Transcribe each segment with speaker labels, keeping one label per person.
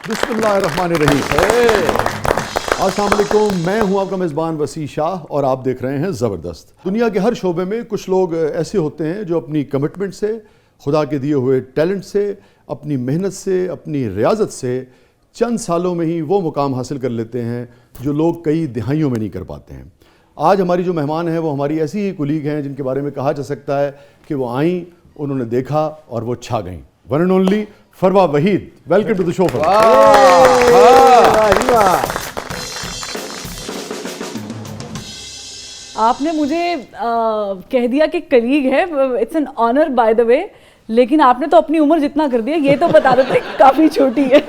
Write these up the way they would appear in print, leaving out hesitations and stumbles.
Speaker 1: बिस्मिल्लाहिर्रहमानिर्रहीम। अस्सलाम वालेकुम, मैं हूं आपका मेज़बान वसी शाह और आप देख रहे हैं ज़बरदस्त। दुनिया के हर शोबे में कुछ लोग ऐसे होते हैं जो अपनी कमिटमेंट से, खुदा के दिए हुए टैलेंट से, अपनी मेहनत से, अपनी रियाजत से चंद सालों में ही वो मुकाम हासिल कर लेते हैं जो लोग कई दिहाइयों में नहीं कर पाते हैं। आज हमारी जो मेहमान हैं वो हमारी ऐसी ही कुलीग हैं जिनके बारे में कहा जा सकता है कि वो आईं, उन्होंने देखा और वो छा गईं। One and only Farwa Waheed, welcome to the show.
Speaker 2: आपने मुझे कह दिया कि कलीग है, it's an honour by the way, लेकिन आपने तो अपनी उम्र जितना कर दिया, ये तो बता देते काफी छोटी है।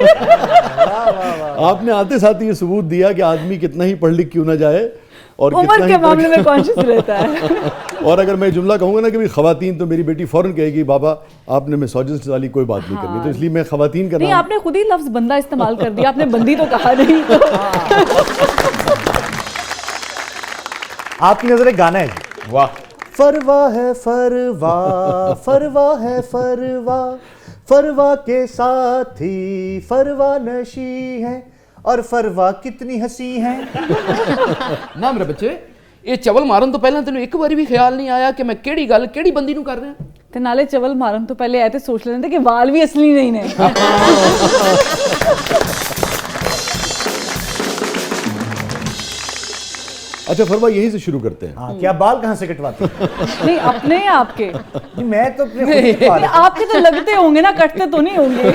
Speaker 1: आपने आते साथ ये सबूत दिया कि आदमी कितना ही पढ़ लिख क्यों ना जाए और
Speaker 2: उम्र के मामले में कॉन्शियस रहता है।
Speaker 1: और अगर मैं जुमला कहूँगा ना कि भाई खवातीन, तो मेरी बेटी फौरन कहेगी बाबा आपने मिसोजिनिस्ट वाली कोई बात नहीं करनी, तो इसलिए मैं खवातीन का
Speaker 2: नहीं, आपने खुद ही लफ्ज बंदा इस्तेमाल कर दिया, आपने बंदी तो कहा नहीं। तो
Speaker 3: आपकी नजर एक गाना है,
Speaker 1: वाह।
Speaker 3: फरवा है फरवा, फरवा है फरवा, फरवा के साथी फरवा नशी है और फरवा कितनी हंसी है।
Speaker 4: ना मेरे बच्चे, ये चवल मारन तो पहले तेन एक बार भी ख्याल नहीं आया कि मैं केड़ी गल केड़ी बंदी नू कर रहा?
Speaker 2: ते नाले चवल मारन तो पहले ऐसे सोच लेते कि वाल भी असली नहीं ने।
Speaker 1: अच्छा फरवा, यहीं से शुरू करते हैं।
Speaker 3: हाँ, क्या बाल कहाँ से कटवाते हैं?
Speaker 2: नहीं, अपने या आपके?
Speaker 3: नहीं, मैं तो अपने खुद ही कटवा लेता हूं।
Speaker 2: आपके तो लगते होंगे ना, कटते तो नहीं होंगे।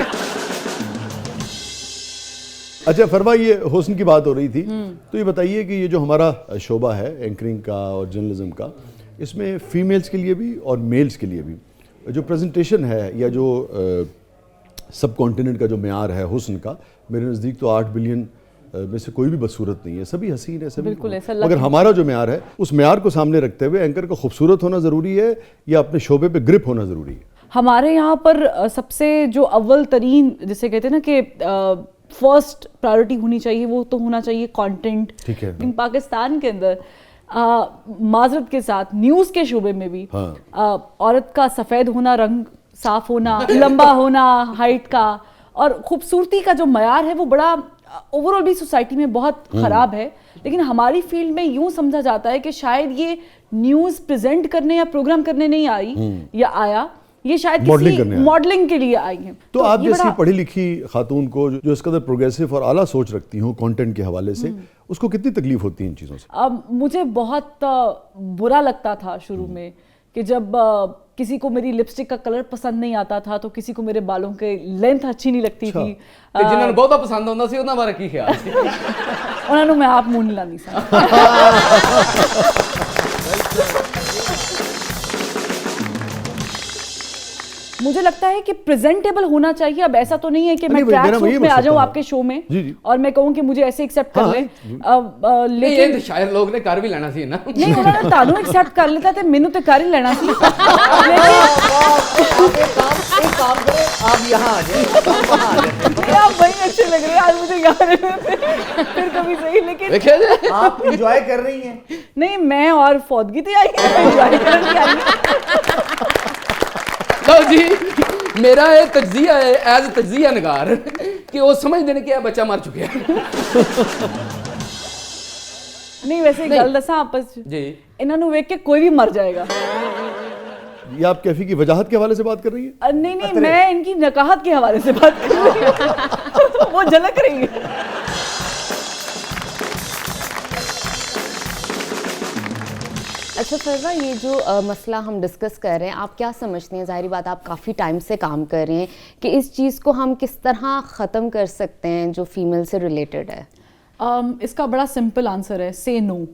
Speaker 1: अच्छा फरवा, ये हुस्न की बात हो रही थी, तो ये बताइए कि ये जो हमारा शोबा है एंकरिंग का और जर्नलिज्म का, इसमें फीमेल्स के लिए भी और मेल्स के लिए भी जो प्रेजेंटेशन है या जो सब कॉन्टिनेंट का जो मेयार है हुस्न का, मेरे नज़दीक तो 8 बिलियन में से कोई भी बदसूरत नहीं है, सभी हसीन है, सभी।
Speaker 2: बिल्कुल ऐसा
Speaker 1: मगर हमारा जो मेयार है, उस मेयार को सामने रखते हुए एंकर का खूबसूरत होना ज़रूरी है या अपने शोबे पे ग्रिप होना ज़रूरी है?
Speaker 2: हमारे यहाँ पर सबसे जो अव्वल तरीन, जिसे कहते हैं ना कि फर्स्ट प्रायोरिटी होनी चाहिए, वो तो होना चाहिए कंटेंट।
Speaker 1: ठीक है।
Speaker 2: इन पाकिस्तान के अंदर माजरत के साथ न्यूज़ के शोबे में भी औरत का सफ़ेद होना, रंग साफ होना, लंबा होना, हाइट का और खूबसूरती का जो मयार है वो बड़ा ओवरऑल भी सोसाइटी में बहुत ख़राब है। लेकिन हमारी फील्ड में यूँ समझा जाता है कि शायद ये न्यूज़ प्रेजेंट करने या प्रोग्राम करने नहीं आई या आया, ये शायद किसी मॉडलिंग के लिए आई है।
Speaker 1: तो आप जैसी पढ़ी लिखी खातून को जो इस कदर प्रोग्रेसिव और आला सोच रखती हूँ कंटेंट के हवाले से, उसको कितनी तकलीफ होती है इन चीज़ों से?
Speaker 2: अब मुझे बहुत बुरा लगता था शुरू में कि जब किसी को मेरी लिपस्टिक का कलर पसंद नहीं आता था, तो किसी को मेरे बालों के लेंथ अच्छी नहीं लगती थी।
Speaker 4: जिन्होंने बहुत पसंद आंदा सी उन्हां बारे की ख्याल सी?
Speaker 2: उन्होंने मैं आप मुंह नहीं लानी सा। मुझे लगता है कि प्रेजेंटेबल होना चाहिए। अब ऐसा तो नहीं है कि मैं ट्रैक सूट में आ जाऊं आपके शो में और मैं कहूं कि मुझे ऐसे एक्सेप्ट कर ले।
Speaker 4: लेकिन ये शायर लोग ने कर भी लेना सी ना।
Speaker 2: नहीं, उन्होंने तानू एक्सेप्ट कर लेता थे, मैनू तो कर ही लेना सी।
Speaker 3: एक काम करें, आप यहाँ आ जाए,
Speaker 2: आप वही अच्छे लग रहे हैं आज मुझे, यार फिर कभी सही। लेकिन
Speaker 3: आप एंजॉय कर रही हैं।
Speaker 2: नहीं, मैं और फौदगी थी आई एंजॉय करने आई।
Speaker 4: लो जी, मेरा ये तज्जिया है एज तज्जिया नगार कि वो समझ देने कि बच्चा मर चुका है।
Speaker 2: नहीं, वैसे गल दसा आपस जी, इन्होंने वेख के कोई भी मर जाएगा।
Speaker 1: ये आप कैफी की वजाहत के हवाले से बात कर रही है?
Speaker 2: नहीं, मैं इनकी नकाहत के हवाले से बात कर रही हूँ। वो झलक रही है।
Speaker 5: अच्छा फरवा, ये जो मसला हम डिस्कस कर रहे हैं, आप क्या समझते हैं? ज़ाहिर बात आप काफ़ी टाइम से काम कर रहे हैं कि इस चीज़ को हम किस तरह ख़त्म कर सकते हैं जो फीमेल से रिलेटेड है?
Speaker 2: इसका बड़ा सिंपल आंसर है, say no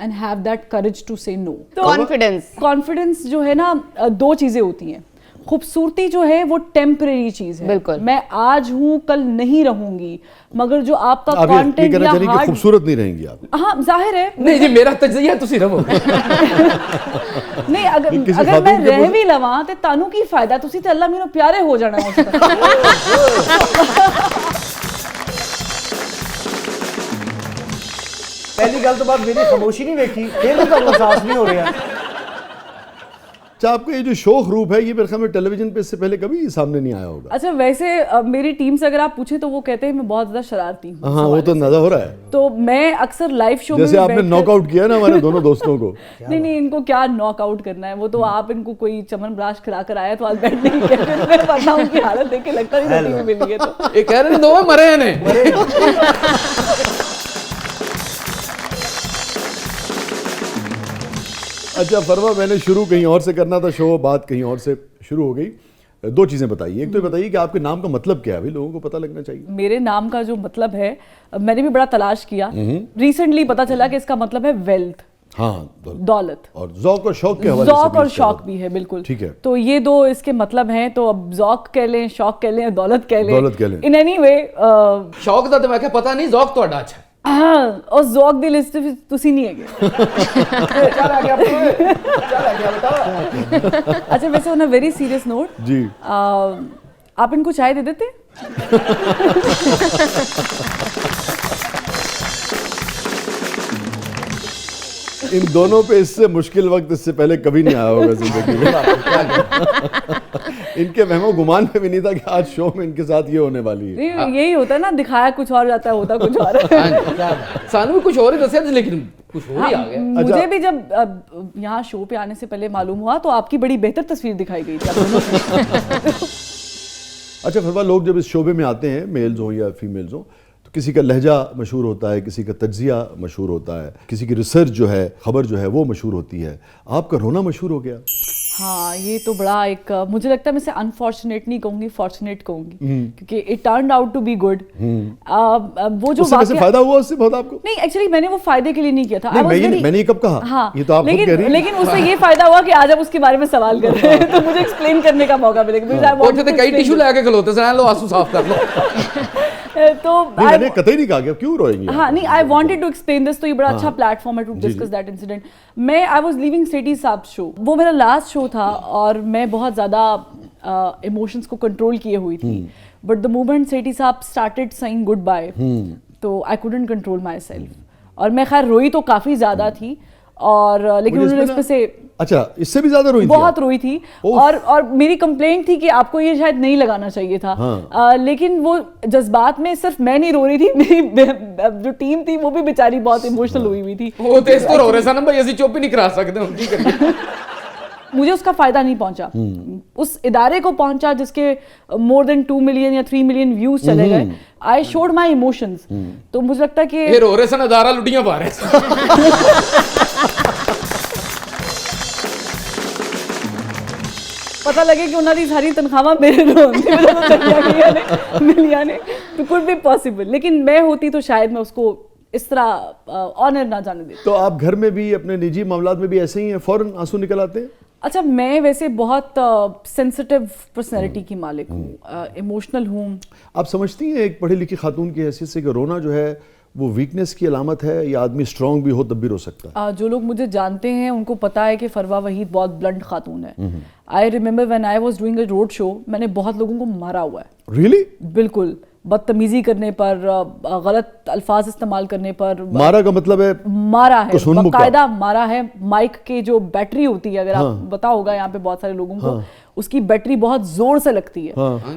Speaker 2: and have that courage to say no. Confidence जो है ना, दो चीज़ें होती हैं। खूबसूरती जो है वो टेम्परेरी चीज है।
Speaker 5: बिल्कुल,
Speaker 2: मैं आज हूँ कल नहीं रहूंगी, मगर जो आपका कंटेंट या हार्ड,
Speaker 1: खूबसूरत नहीं रहेंगी आप।
Speaker 2: हाँ जाहिर है।
Speaker 4: नहीं जी, मेरा तजज़िया तुसी रहो।
Speaker 2: नहीं, अगर मैं रह भी लवां ते तानू की फायदा, तुसी ते अल्लाह मेरे प्यारे हो जाना है।
Speaker 3: पहली गल तो बात मेरी खामोशी नहीं देखी, फिर भी तो एहसास नहीं हो रहा।
Speaker 1: अच्छा, आपका ये जो शोख रूप है ये मेरे ख्याल में टेलीविजन पे इससे पहले कभी सामने नहीं आया होगा।
Speaker 2: अच्छा वैसे मेरी टीम से अगर आप पूछे तो वो कहते हैं मैं बहुत ज्यादा शरारती हूँ।
Speaker 1: हाँ, वो तो अंदाजा हो रहा है।
Speaker 2: तो मैं अक्सर लाइव शो में
Speaker 1: जैसे आपने नॉकआउट किया ना हमारे दोनों दोस्तों को।
Speaker 2: नहीं, इनको क्या नॉकआउट करना है, वो तो आप इनको कोई चमनप्राश खिला कर आया तो आज बैठ नहीं गए, वरना उनकी हालत देख के लगता नहीं रोटी भी मिली है। तो
Speaker 4: ये कह रहे हैं दो मरे हैं।
Speaker 1: अच्छा फरवा, मैंने शुरू कहीं और से करना था शो, बात कहीं और से शुरू हो गई। दो चीजें बताइए, एक तो बताइए कि आपके नाम का मतलब क्या है, अभी लोगों को पता लगना चाहिए।
Speaker 2: मेरे नाम का जो मतलब है, मैंने भी बड़ा तलाश किया, रिसेंटली पता चला कि इसका मतलब है वेल्थ।
Speaker 1: हाँ,
Speaker 2: दौलत।
Speaker 1: और ज़ौक और शौक के हवाले से
Speaker 2: ज़ौक
Speaker 1: भी
Speaker 2: और
Speaker 1: इसका
Speaker 2: शौक
Speaker 1: मतलब।
Speaker 2: भी है, बिल्कुल।
Speaker 1: ठीक है।
Speaker 2: तो ये दो इसके मतलब हैं, तो अब ज़ौक कह लें, शौक कह लें, दौलत कह लें।
Speaker 1: दौलत कह लें।
Speaker 2: इन एनी वे
Speaker 4: शौक दा ते मैं क्या पता नहीं, ज़ौक ਤੁਹਾਡਾ अच्छा
Speaker 2: हाँ, और ज़ौक दी लिस्ट तुसी नहीं है।
Speaker 4: चल आ गया बेटा।
Speaker 2: अच्छा वैसे on a very serious note
Speaker 1: जी,
Speaker 2: आप इनको चाय दे देते?
Speaker 1: इन दोनों पे इससे मुश्किल वक्त इससे पहले कभी नहीं आया होगा जिंदगी में। इनके महमो गुमान में भी नहीं था कि आज शो में इनके साथ ये होने वाली है।
Speaker 2: नहीं, यही होता है ना, दिखाया कुछ और जाता है, होता कुछ और है।
Speaker 4: सानू भी कुछ और ही दसिया लेकिन कुछ और ही आ गया।
Speaker 2: मुझे भी जब यहाँ शो पे आने से पहले मालूम हुआ तो आपकी बड़ी बेहतर तस्वीर दिखाई गई थी आप दोनों की।
Speaker 1: अच्छा फरवा, लोग जब इस शोबे में आते हैं, मेल्स हो या फीमेल्स हो, तो किसी का लहजा मशहूर होता है, किसी का तज्जिया मशहूर होता है, किसी की रिसर्च जो है, खबर जो है वो मशहूर होती है। आपका रोना मशहूर हो गया।
Speaker 2: हाँ, ये तो बड़ा एक मुझे लगता है, मैं इसे अनफॉर्चुनेट नहीं कहूंगी, फॉर्चुनेट कहूंगी, क्योंकि it turned out to be good. वो जो
Speaker 1: उससे वैसे फायदा हुआ उससे बहुत आपको?
Speaker 2: नहीं, एक्चुअली मैंने वो फायदे के लिए नहीं किया था।
Speaker 1: मैंने ये कब कहा?
Speaker 2: हाँ,
Speaker 1: ये तो आप खुद कह रही हैं।
Speaker 2: लेकिन उससे ये फायदा हुआ कि आज आप उसके बारे में सवाल कर रहे हैं, तो मुझे एक्सप्लेन करने का मौका मिलेगा।
Speaker 4: उठे कई टिश्यू लेके खलोते से लो आंसू साफ कर लो।
Speaker 2: तो
Speaker 1: मैंने कतई नहीं कहा कि क्यों रोएंगी।
Speaker 2: हाँ, नहीं, I wanted to explain this, तो ये बड़ा अच्छा प्लेटफॉर्म है टू डिस्कस दैट इंसिडेंट। मैं आई वाज लीविंग सिटी साहब शो, वो मेरा लास्ट शो था और मैं बहुत ज़्यादा इमोशंस को कंट्रोल किए हुई थी, बट द मोमेंट सेठी साहब स्टार्टेड सेइंग गुड बाय, तो I couldn't control my self, और मैं खैर रोई तो काफ़ी ज़्यादा थी, और लेकिन उन्होंने इसमें से
Speaker 1: अच्छा इससे भी ज्यादा रोई थी?
Speaker 2: बहुत रोई थी, और मेरी कंप्लेंट थी कि आपको ये शायद नहीं लगाना चाहिए था।
Speaker 1: हाँ।
Speaker 2: लेकिन वो जज्बात में सिर्फ मैं नहीं रो रही थी, मेरी जो टीम थी वो भी बेचारी बहुत इमोशनल हुई थी।
Speaker 4: वो तो इसको रो रहे सन भाई, असि चुप ही नहीं करा सकते हम, की करिए।
Speaker 2: मुझे उसका फायदा नहीं पहुंचा, उस इदारे को पहुंचा जिसके मोर देन 2 मिलियन या 3 मिलियन व्यूज चले गए। आई शोड माई इमोशंस, तो मुझे लगता है कि
Speaker 4: ये रो रहे सन अदारा लुटियां पा रहे
Speaker 2: पता लगे कि उन्होंने सारी तनख्वाह मेरे मिलिया ने, तो कुड बी पॉसिबल, लेकिन मैं होती तो शायद मैं उसको इस तरह ऑनर ना जाने देती।
Speaker 1: तो आप घर में भी अपने निजी मामलात में भी ऐसे ही हैं, फौरन आंसू निकल आते हैं?
Speaker 2: अच्छा, मैं वैसे बहुत सेंसिटिव पर्सनैलिटी की मालिक हूँ, इमोशनल हूँ।
Speaker 1: आप समझती हैं एक पढ़ी लिखी खातून की हैसियत से कि रोना जो है वो वीकनेस की अलामत है, या आदमी स्ट्रांग भी हो तब भी रो सकता है?
Speaker 2: जो लोग मुझे जानते हैं उनको पता है कि फरवा वहीद बहुत ब्लंट खातून है। I remember when I was doing a road show, मैंने बहुत लोगों को मारा हुआ है।
Speaker 1: रियली?
Speaker 2: बिल्कुल, बदतमीजी करने पर, गलत अल्फाज इस्तेमाल करने पर।
Speaker 1: मारा का मतलब है?
Speaker 2: मारा है,
Speaker 1: कुछ हुनमुक्का?
Speaker 2: बाकायदा मारा है। माइक के जो बैटरी होती है, अगर आप पता होगा यहाँ पे बहुत सारे लोगों को, उसकी बैटरी बहुत जोर से लगती है।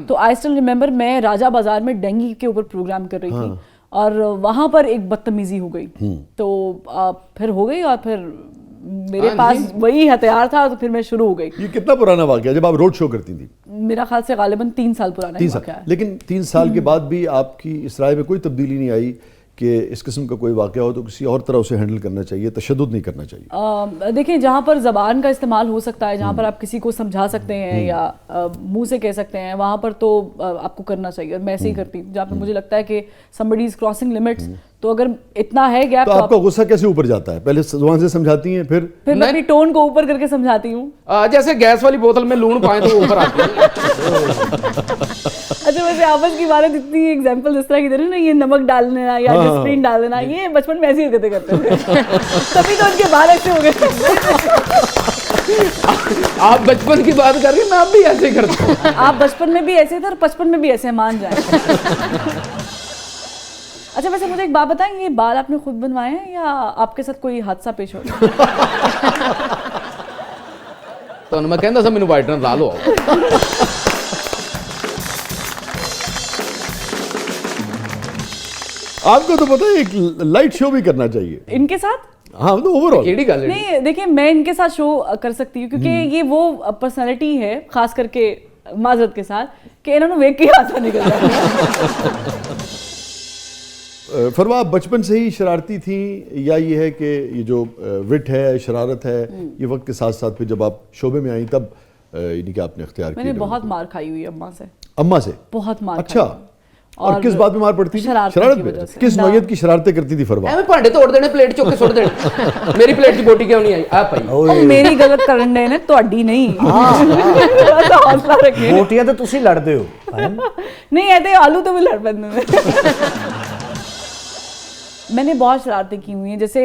Speaker 2: तो आई स्टिल रिमेंबर, मैं राजा बाजार में डेंगी के ऊपर प्रोग्राम कर रही थी, और वहां पर एक बदतमीजी हो गई, तो फिर हो गई, और फिर मेरे पास वही हथियार था, तो फिर मैं शुरू हो गई।
Speaker 1: ये कितना पुराना वाकया, जब आप रोड शो करती थी?
Speaker 2: मेरा ख्याल से गालिबन 3 साल पुराना
Speaker 1: 3
Speaker 2: वाकया
Speaker 1: साल।
Speaker 2: है।
Speaker 1: लेकिन 3 साल के बाद भी आपकी इस राय में कोई तब्दीली नहीं आई कि इस किस्म का कोई वाकया हो तो किसी और तरह उसे हैंडल करना चाहिए, तशद्दुद नहीं करना चाहिए?
Speaker 2: देखिए, जहाँ पर ज़बान का इस्तेमाल हो सकता है, जहाँ पर आप किसी को समझा सकते हैं या मुंह से कह सकते हैं, वहाँ पर तो आपको करना चाहिए, और मैं ऐसे ही करती हूँ। जहाँ पर मुझे लगता है कि somebody is crossing limits, तो अगर इतना है गैप,
Speaker 1: तो आपका गुस्सा कैसे ऊपर जाता है? पहले जुबान से समझाती हैं, फिर
Speaker 2: मैं अपनी टोन को ऊपर करके समझाती हूँ।
Speaker 4: जैसे गैस वाली बोतल में लून पाए तो ऊपर आती है।
Speaker 2: अच्छा, वैसे आपस की बात इतनी एग्जांपल इस तरह की दे रहे हैं ना, ये नमक डाल देना या डिस्प्रिन डाल देना, ये बचपन में ऐसी हरकतें करते थे। तभी तो उनके बाल ऐसे हो गए।
Speaker 4: आप बचपन की बात कर रही हैं, मैं अब भी ऐसे ही करता हूँ।
Speaker 2: आप बचपन में भी ऐसे थे और 55 में भी ऐसे, मान जाए। अच्छा, वैसे मुझे एक बात बताएं, ये बाल आपने खुद बनवाए हैं या आपके साथ कोई हादसा पेश हो गया?
Speaker 4: ਤੁਹਾਨੂੰ ਮੈਂ ਕਹਿੰਦਾ ਸੀ ਮੈਨੂੰ ਵਾਈਟਨਰ ਲਾ ਲਓ।
Speaker 1: आपको तो पता है एक लाइट शो भी करना चाहिए।
Speaker 2: इनके साथ
Speaker 1: हाँ तो ओवरऑल
Speaker 4: ਕਿਹੜੀ ਗੱਲ ਹੈ?
Speaker 2: नहीं, देखिए मैं इनके साथ शो कर सकती हूँ क्योंकि ये वो पर्सनालिटी है, खास करके माजरत के साथ, कि इन्होंने वेख के हाथ निकल जाता है।
Speaker 1: फरवा आप बचपन से ही शरारती थी या ये है कि ये जो विट है, शरारत है, ये वक्त के साथ साथ फिर जब आप शोबे में आई तब यानी कि आपने इख्तियार
Speaker 2: मैंने
Speaker 1: किया?
Speaker 2: बहुत मार खाई हुई है अम्मा से,
Speaker 1: अम्मा से?
Speaker 2: बहुत मार
Speaker 1: अच्छा।
Speaker 2: खाई।
Speaker 1: और किस बात में मार पड़ती थी?
Speaker 2: शरारत
Speaker 1: शरारत
Speaker 2: की
Speaker 1: पे?
Speaker 2: वजह से।
Speaker 1: किस
Speaker 2: ना।
Speaker 1: नौयत की शरारतें करती थी फरवा?
Speaker 4: ਐਵੇਂ ਭਾਂਡੇ ਤੋੜ ਦੇਣੇ, ਪਲੇਟ ਚੁੱਕ ਕੇ ਸੁੱਟ ਦੇਣੇ। ਮੇਰੀ ਪਲੇਟ 'ਚ ਬੋਟੀ ਕਿਉਂ ਨਹੀਂ ਆਈ? ਆ ਭਾਈ
Speaker 2: ਉਹ ਮੇਰੀ ਗਲਤ ਕਰਨ ਦੇ ਨੇ, ਤੁਹਾਡੀ ਨਹੀਂ। ਥੋੜਾ सा हौसला रखिए।
Speaker 3: ਬੋਟੀਆਂ ਤੇ ਤੁਸੀਂ ਲੜਦੇ ਹੋ
Speaker 2: नहीं ऐसे आलू तो भी लड़ पैंदे ने। मैंने बहुत शरारतें की हुई हैं, जैसे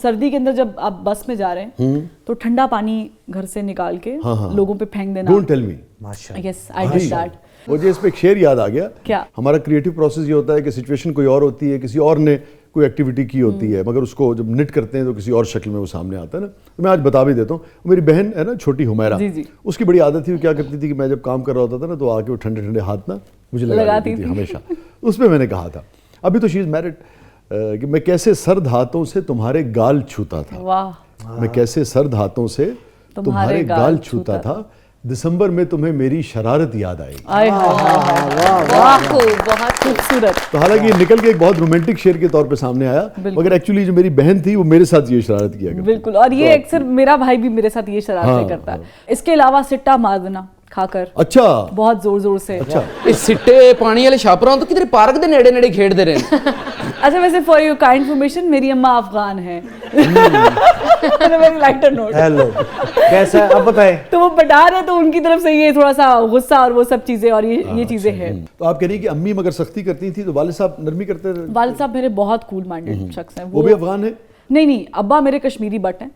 Speaker 2: सर्दी के अंदर जब आप बस में जा रहे हैं तो ठंडा पानी घर से निकाल के लोगों पे फेंक देना।
Speaker 1: Don't tell me.
Speaker 3: माशाल्लाह।
Speaker 2: Yes I did that.
Speaker 1: मुझे इस पे एक शेर याद आ गया।
Speaker 2: क्या?
Speaker 1: हमारा क्रिएटिव प्रोसेस ये होता है कि सिचुएशन कोई और होती है, किसी और ने कोई एक्टिविटी की होती है, मगर उसको जब निट करते हैं तो किसी और शक्ल में वो सामने आता है ना। तो मैं आज बता भी देता हूँ, मेरी बहन है ना छोटी हुमैरा,
Speaker 2: जी, जी।
Speaker 1: उसकी बड़ी आदत थी, वो क्या करती थी कि मैं जब काम कर रहा होता था ना तो आके वो ठंडे ठंडे हाथ ना मुझे लगाती थी हमेशा। उसमें मैंने कहा था, अभी तो शी इज मैरिड, कि मैं कैसे सर्द हाथों से तुम्हारे गाल छूता था।
Speaker 2: वाह,
Speaker 1: मैं कैसे सर्द हाथों से तुम्हारे गाल छूता था, दिसंबर में तुम्हें मेरी शरारत याद आएगी।
Speaker 2: आय वाह, बहुत खूबसूरत।
Speaker 1: तो हालांकि ये निकल के एक बहुत रोमांटिक शेर के तौर पे सामने आया, मगर एक्चुअली जो मेरी बहन थी वो मेरे साथ ये शरारत किया करती।
Speaker 2: बिल्कुल, और ये अक्सर मेरा भाई भी मेरे साथ ये शरारतें करता है। इसके अलावा सिट्टा मार देना खाकर,
Speaker 1: अच्छा
Speaker 2: बहुत जोर जोर से।
Speaker 1: अच्छा
Speaker 4: ਇਹ ਸਿੱਟੇ ਪਾਣੀ ਵਾਲੇ ਛਾਪਰਾਂ ਤੋਂ ਕਿਧਰੇ ਪਾਰਕ ਦੇ ਨੇੜੇ ਨੇੜੇ ਖੇਡਦੇ ਰਹੇ ਨੇ।
Speaker 2: अच्छा, वैसे फॉर योर काइंड इन्फॉर्मेशन, मेरी अम्मा अफगान है। Very lighter note.
Speaker 3: हेलो, कैसा है अब बताएं।
Speaker 2: तो वो बता रहे तो उनकी तरफ से ये थोड़ा सा गुस्सा और वो सब चीजें और ये चीजें हैं।
Speaker 1: तो आप कह रही हैं कि अम्मी मगर सख्ती करती थी तो वालिद साहब नरमी करते थे?
Speaker 2: वालिद साहब मेरे बहुत कूल माइंडेड शख्स हैं।
Speaker 1: वो भी अफगान है?
Speaker 2: नहीं, अब्बा मेरे कश्मीरी बट हैं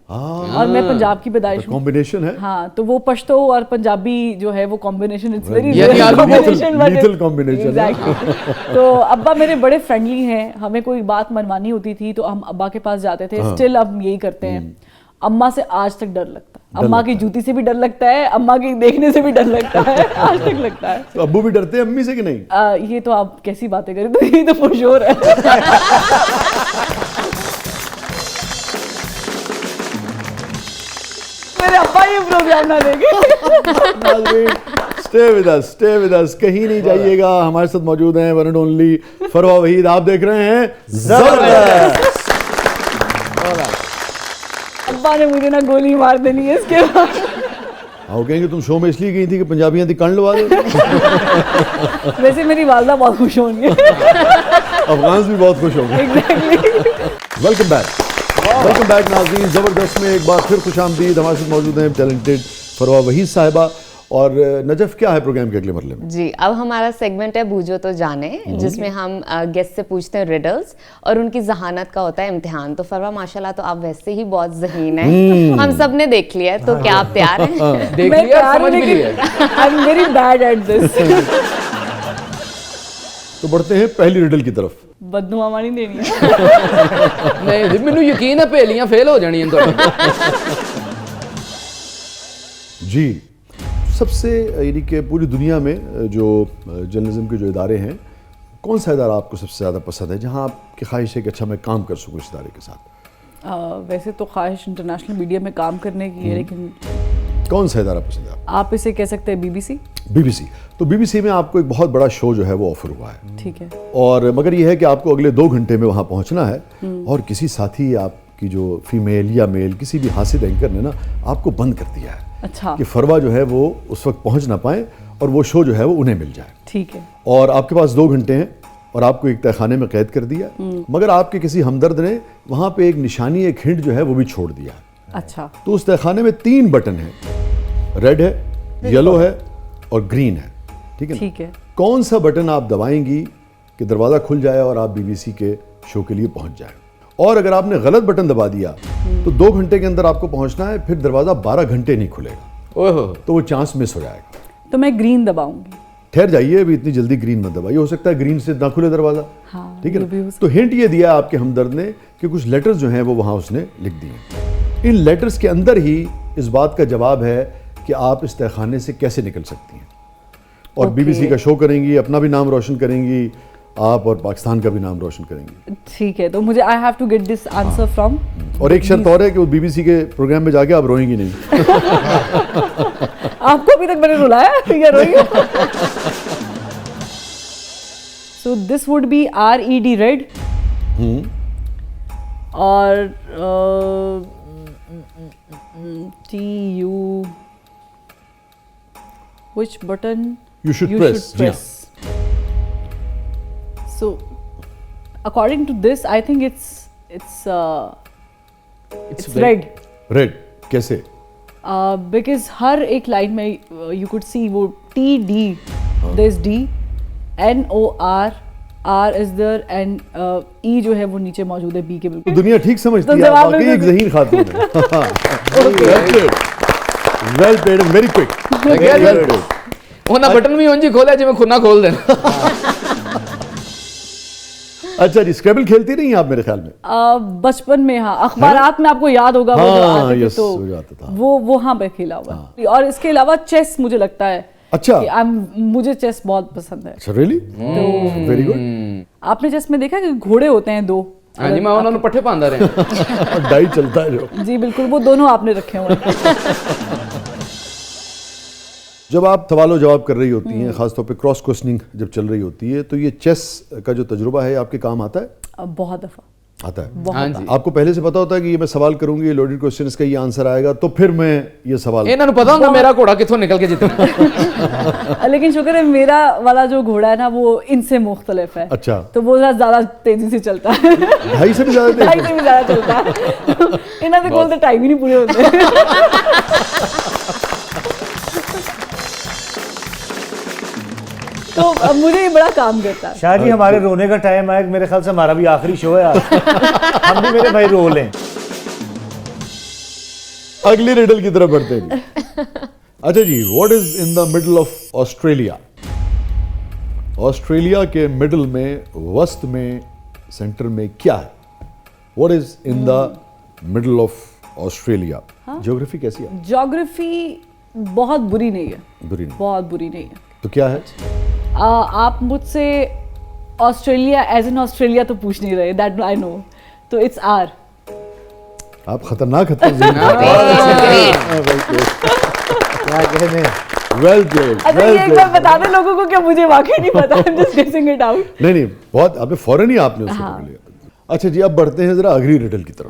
Speaker 2: और मैं पंजाब की पैदाइश हूँ।
Speaker 1: कॉम्बिनेशन है।
Speaker 2: हाँ, तो वो पश्तो और पंजाबी जो है वो combination, it's very
Speaker 1: lethal combination है।
Speaker 2: तो अब्बा मेरे बड़े फ्रेंडली हैं, हमें कोई बात मनवानी होती थी तो हम अब्बा के पास जाते थे। स्टिल अब यही करते हैं। अम्मा से आज तक डर लगता है, अम्मा की जूती से भी डर लगता है, अम्मा की देखने से भी डर लगता है, आज तक लगता है।
Speaker 1: तो अब्बू भी डरते हैं अम्मी से कि नहीं?
Speaker 2: ये तो आप कैसी बातें करें, तो ये तो फुरशोर है। मेरे अब्बा ये प्रोग्राम ना देखे।
Speaker 1: स्टे विद अस, कहीं नहीं जाइएगा। हमारे साथ मौजूद हैं one and only Farwa Waheed. आप देख रहे हैं जबरदस्त।
Speaker 2: अब्बा ने मुझे ना गोली मार देनी है इसके बाद।
Speaker 1: आओ कहेंगे तुम शो में इसलिए गई थी कि पंजाबियां थी कण लवा दे।
Speaker 2: वैसे मेरी वालदा बहुत खुश होंगी।
Speaker 1: अफगान भी बहुत खुश होंगे। वेलकम बैक नाज़रीन। ज़बरदस्त में एक बार फिर खुशामदीद। हमारे साथ मौजूद हैं टैलेंटेड फरवा वहीद साहिबा। और नजफ, क्या है प्रोग्राम के अगले मरले में?
Speaker 5: जी, अब हमारा सेगमेंट है बूझो तो जाने, जिसमें हम गेस्ट से पूछते हैं रिडल्स और उनकी जहानत का होता है इम्तिहान। तो फरवा माशाल्लाह तो आप वैसे ही बहुत ज़हीन हैं, हम सब ने देख लिया है, तो क्या आप तैयार हैं?
Speaker 4: देख
Speaker 2: मैं
Speaker 4: लिया,
Speaker 2: तैयार
Speaker 4: समझ
Speaker 2: हूं,
Speaker 4: भी
Speaker 2: लेकिन
Speaker 4: लिया।
Speaker 2: आई am very bad at this.
Speaker 1: तो बढ़ते हैं पहली रिडल की तरफ।
Speaker 2: बददुआ नहीं देनी है।
Speaker 4: ਨਹੀਂ ਜੀ, ਮੈਨੂੰ ਯਕੀਨ ਹੈ ਪਹੇਲੀਆਂ ਫੇਲ ਹੋ ਜਾਣੀਆਂ ਤੁਹਾਡੀ।
Speaker 1: जी, सबसे यानी कि पूरी दुनिया में जो जर्नलिज्म के जो इदारे हैं, कौन सा इदारा आपको सबसे ज़्यादा पसंद है, जहां आपकी ख्वाहिश है कि अच्छा मैं काम कर सकूं इस इदारे के साथ?
Speaker 2: वैसे तो ख्वाहिश इंटरनेशनल मीडिया में काम करने की है, लेकिन
Speaker 1: कौन सा इदारा पसंद है आपको?
Speaker 2: आप इसे कह सकते हैं बीबीसी।
Speaker 1: बीबीसी। तो बीबीसी में आपको एक बहुत बड़ा शो जो है वो ऑफर हुआ है,
Speaker 2: ठीक है।
Speaker 1: और मगर ये है कि आपको अगले 2 घंटे में वहाँ पहुँचना है, और किसी साथी आपकी जो फीमेल या मेल किसी भी हासिल एंकर ने ना आपको बंद कर दिया है
Speaker 2: अच्छा,
Speaker 1: कि फरवा जो है वो उस वक्त पहुँच ना पाए और वो शो जो है वो उन्हें मिल जाए।
Speaker 2: ठीक है।
Speaker 1: और आपके पास 2 घंटे हैं और आपको एक तहखाने में कैद कर दिया, मगर आपके किसी हमदर्द ने वहाँ पे एक निशानी, एक हिंट जो है वो भी छोड़ दिया।
Speaker 2: अच्छा,
Speaker 1: तो उस तहखाने में 3 बटन हैं, रेड है, येलो है और ग्रीन है, ठीक है ना?
Speaker 2: ठीक है।
Speaker 1: कौन सा बटन आप दबाएंगी कि दरवाज़ा खुल जाए और आप बीबीसी के शो के लिए पहुंच जाए? और अगर आपने गलत बटन दबा दिया तो 2 घंटे के अंदर आपको पहुंचना है, फिर दरवाज़ा 12 घंटे नहीं खुलेगा,
Speaker 4: ओहो,
Speaker 1: तो वो चांस मिस हो जाएगा।
Speaker 2: तो मैं ग्रीन दबाऊंगी।
Speaker 1: ठहर जाइए, अभी इतनी जल्दी ग्रीन मत दबाइए, हो सकता है ग्रीन से ना खुले दरवाज़ा।
Speaker 2: हाँ,
Speaker 1: ठीक है
Speaker 2: ये भी हो
Speaker 1: ना? तो हिंट ये दिया आपके हमदर्द ने कि कुछ लेटर्स जो हैं वो वहाँ उसने लिख दिए। इन लेटर्स के अंदर ही इस बात का जवाब है कि आप इस तहखाने से कैसे निकल सकती हैं और बीबीसी का शो करेंगी, अपना भी नाम रोशन करेंगी आप और पाकिस्तान का भी नाम रोशन करेंगी।
Speaker 2: ठीक है, तो मुझे I have to get this answer from.
Speaker 1: और एक शर्त और है कि वो बीबीसी के प्रोग्राम में जाके आप रोएंगी नहीं।
Speaker 2: आपको अभी तक मैंने रुलाया या रोई? So this would be RED, red. और TU, which button
Speaker 1: You should press, जी हाँ।
Speaker 2: So according to this, I think it's red.
Speaker 1: Red कैसे?
Speaker 2: Because हर एक लाइन में you could see वो TD, there's D, NOR, R is there and E जो है वो नीचे मौजूद है B के बिल्कुल।
Speaker 1: तो दुनिया ठीक समझती
Speaker 2: तो
Speaker 1: है,
Speaker 2: जवाब
Speaker 1: वाकई एक
Speaker 2: बिल्कुल-
Speaker 1: ज़हीन खातून है। Well played and very quick.
Speaker 4: ਉਹਨਾਂ ਬਟਨ ਵੀ ਉਂਝ ਹੀ ਖੋਲਿਆ ਜਿਵੇਂ ਖੁਨਾ ਖੋਲ ਦੇਣ।
Speaker 1: अच्छा जी, स्क्रैबल खेलती नहीं आप मेरे ख्याल में?
Speaker 2: बचपन में हाँ, अखबारात में आपको याद होगा वो जो
Speaker 1: हाँ,
Speaker 2: आते थे,
Speaker 1: यस,
Speaker 2: तो
Speaker 1: वो याद था।
Speaker 2: वो हाँ पे खेला हुआ है। और इसके अलावा चेस मुझे लगता है
Speaker 1: अच्छा।
Speaker 2: कि मुझे चेस बहुत पसंद है।
Speaker 1: अच्छा रियली? Very good.
Speaker 2: आपने चेस में देखा कि घोड़े होते हैं दो?
Speaker 4: हाँ जी, मैं ਉਹਨਾਂ ਨੂੰ ਪੱਠੇ ਪਾਉਂਦਾ ਰਿਹਾ।
Speaker 1: डाई चलता है जो।
Speaker 2: जी बिल्कुल, वो दोनों आपने रखे हुए हैं।
Speaker 1: जब आप सवाल जवाब कर रही होती हैं, खासतौर पे क्रॉस क्वेश्चनिंग जब चल रही होती है, तो ये चेस का जो तजुर्बा है आपके काम आता है?
Speaker 2: बहुत दफा
Speaker 1: आता है।
Speaker 4: हाँ जी।
Speaker 1: आपको पहले से पता होता है कि ये मैं सवाल करूंगी, लोडेड क्वेश्चन इसका ये आंसर आएगा, तो फिर मैं ये सवाल।
Speaker 4: ਇਹਨਾਂ ਨੂੰ ਪਤਾ ਹੁੰਦਾ ਮੇਰਾ ਘੋੜਾ ਕਿੱਥੋं निकल के जितना।
Speaker 2: लेकिन शुक्र है मेरा वाला जो घोड़ा है ना वो इनसे मुख्तलिफ है।
Speaker 1: अच्छा।
Speaker 2: तो वो ज्यादा तेजी से चलता है।
Speaker 1: 2.5 से भी ज्यादा तेज?
Speaker 2: 2.5 से भी ज्यादा चलता है। इन्होंने कोल तो टाइम ही नहीं पूरे होते। तो अब मुझे ये बड़ा काम करता है।
Speaker 3: शाह जी हमारे रोने का टाइम आया, मेरे ख्याल से हमारा भी आखिरी शो है आज। हम भी मेरे भाई रो लें।
Speaker 1: अगली रिडल की तरफ बढ़ते हैं। अच्छा जी, what is in the middle of Australia? Australia के मिडल में, वस्त में, सेंटर में क्या है? What is in the middle of Australia? Geography कैसी है?
Speaker 2: ज्योग्राफी बहुत बुरी नहीं है,
Speaker 1: बुरी नहीं।
Speaker 2: बहुत बुरी नहीं है।
Speaker 1: तो क्या है?
Speaker 2: आप मुझसे ऑस्ट्रेलिया एज इन ऑस्ट्रेलिया तो पूछ नहीं रहे, दैट आई नो। तो इट्स आर।
Speaker 1: आप खतरनाक
Speaker 3: क्या कहने।
Speaker 1: Well played.
Speaker 2: अच्छा ये एक बार बता दें लोगों को, क्या मुझे वाकई नहीं पता, I am just guessing it out.
Speaker 1: नहीं बहुत आपने फौरन ही आपने उसको पकड़ लिया। अच्छा जी, अब बढ़ते हैं जरा अगली रिडल की तरफ,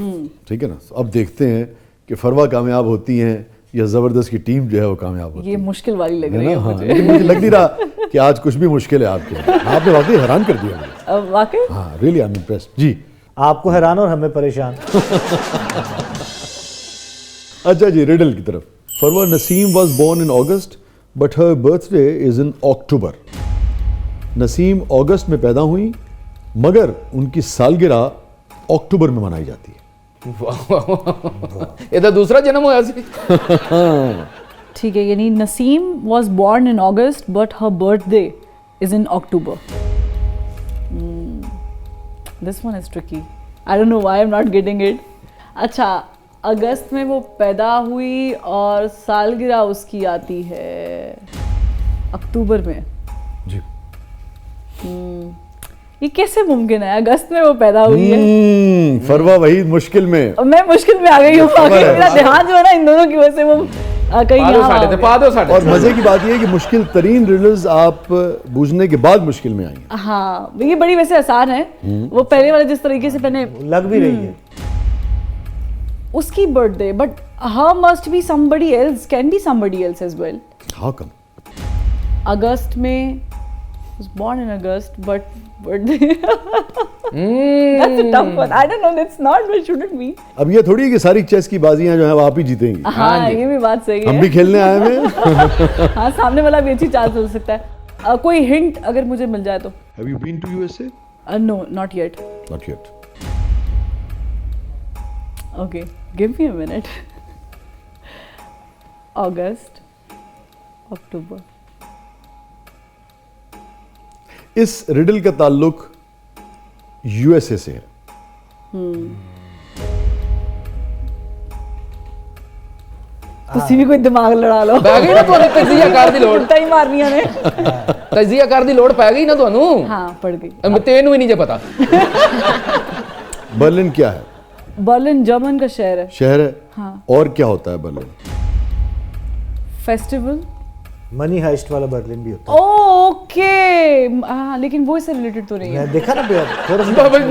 Speaker 1: ठीक है ना? अब देखते हैं कि फरवा कामयाब होती हैं या जबरदस्त की टीम जो है वो कामयाब होती
Speaker 2: ये
Speaker 1: है।
Speaker 2: मुश्किल वाली लग
Speaker 1: है
Speaker 2: रही
Speaker 1: ना?
Speaker 2: है
Speaker 1: हाँ,
Speaker 2: मुझे।
Speaker 1: लेकिन मुझे लग नहीं रहा कि आज कुछ भी मुश्किल है आपके लिए। आपने वाकई हैरान कर दिया मुझे।
Speaker 2: वाकई
Speaker 1: हाँ, रियली आई एम इम्प्रेस्ड जी।
Speaker 3: आपको हैरान और हमें परेशान।
Speaker 1: अच्छा जी, रिडल की तरफ। Farwa Naseem was born in August but her birthday is in October. Naseem अगस्त में पैदा हुई मगर उनकी सालगिरह अक्टूबर में मनाई जाती है।
Speaker 4: ਇਹਦਾ ਦੂਸਰਾ ਜਨਮ ਹੋਇਆ ਸੀ।
Speaker 2: ठीक है, यानी Naseem was born in August but her birthday is in October. This one is tricky, I don't know why I am not getting it. अच्छा, अगस्त में वो पैदा हुई और सालगिरह उसकी आती है अक्टूबर में।
Speaker 1: जी।
Speaker 2: ये कैसे मुमकिन है? अगस्त में वो पैदा हुई है
Speaker 1: फरवा वही मुश्किल में।
Speaker 2: और मैं मुश्किल में आ गई हूँ। मेरा ध्यान जो है ना इन दोनों की वजह से वो कहीं
Speaker 4: ਪਾ ਦਿਓ
Speaker 2: यहाँ
Speaker 4: ਸਾਡੇ
Speaker 2: हो
Speaker 4: ਤੇ,
Speaker 2: गया।
Speaker 4: ਪਾ ਦਿਓ ਸਾਡੇ
Speaker 1: और
Speaker 4: ਤੇ।
Speaker 1: मजे की बात यह है कि मुश्किल तरीन रिडल्स आप बूझने के बाद मुश्किल में आई हैं।
Speaker 2: हाँ, ये बड़ी वैसे आसान है। वो पहले वाले जिस तरीके से मैंने
Speaker 3: लग भी रही है।
Speaker 2: उसकी birthday, but her must be somebody else, can be somebody else as well.
Speaker 1: How come?
Speaker 2: अगस्त में was born in August but birthday that's a tough one. I don't know, it's not, but shouldn't be.
Speaker 1: अब ये थोड़ी है कि सारी chess की बाजियां जो है वो आप ही जीतेंगी।
Speaker 2: हाँ, ये भी बात सही
Speaker 1: हम
Speaker 2: है।
Speaker 1: भी खेलने आए हैं।
Speaker 2: हाँ, सामने वाला भी अच्छी चाल चल सकता है। कोई हिंट अगर मुझे मिल जाए तो।
Speaker 1: Have you been to USA?
Speaker 2: No, not yet.
Speaker 1: Not yet.
Speaker 2: Okay, give me a minute. August, October.
Speaker 1: इस रिडल का ताल्लुक यूएसए से है।
Speaker 2: ਤੁਸੀਂ ਵੀ ਕੋਈ ਦਿਮਾਗ ਲੜਾ ਲਓ
Speaker 4: ਪੈ ਗਈ ਨਾ ਤੁਹਾਨੂੰ ਤਜਜ਼ੀਆ ਕਰ ਦੀ ਲੋੜ
Speaker 2: ਉਲਟਾ ਹੀ ਮਾਰਨੀਆਂ ਨੇ
Speaker 4: ਤਜਜ਼ੀਆ ਕਰ ਦੀ ਲੋੜ ਪੈ ਗਈ ਨਾ ਤੁਹਾਨੂੰ
Speaker 2: ਹਾਂ ਪੜ ਗਈ
Speaker 4: ਤੈਨੂੰ ਹੀ ਨਹੀਂ ਜੇ ਪਤਾ
Speaker 1: बर्लिन क्या है?
Speaker 2: बर्लिन जर्मन का शहर है
Speaker 1: शहर है।
Speaker 2: हाँ।
Speaker 1: और क्या होता है बर्लिन?
Speaker 2: फेस्टिवल
Speaker 3: मनी हाइस्ट वाला बर्लिन भी होता
Speaker 2: ओके हाँ लेकिन वो इससे रिलेटेड तो नहीं
Speaker 3: है
Speaker 2: है
Speaker 3: मैं देखा ना भैया थोड़ा सा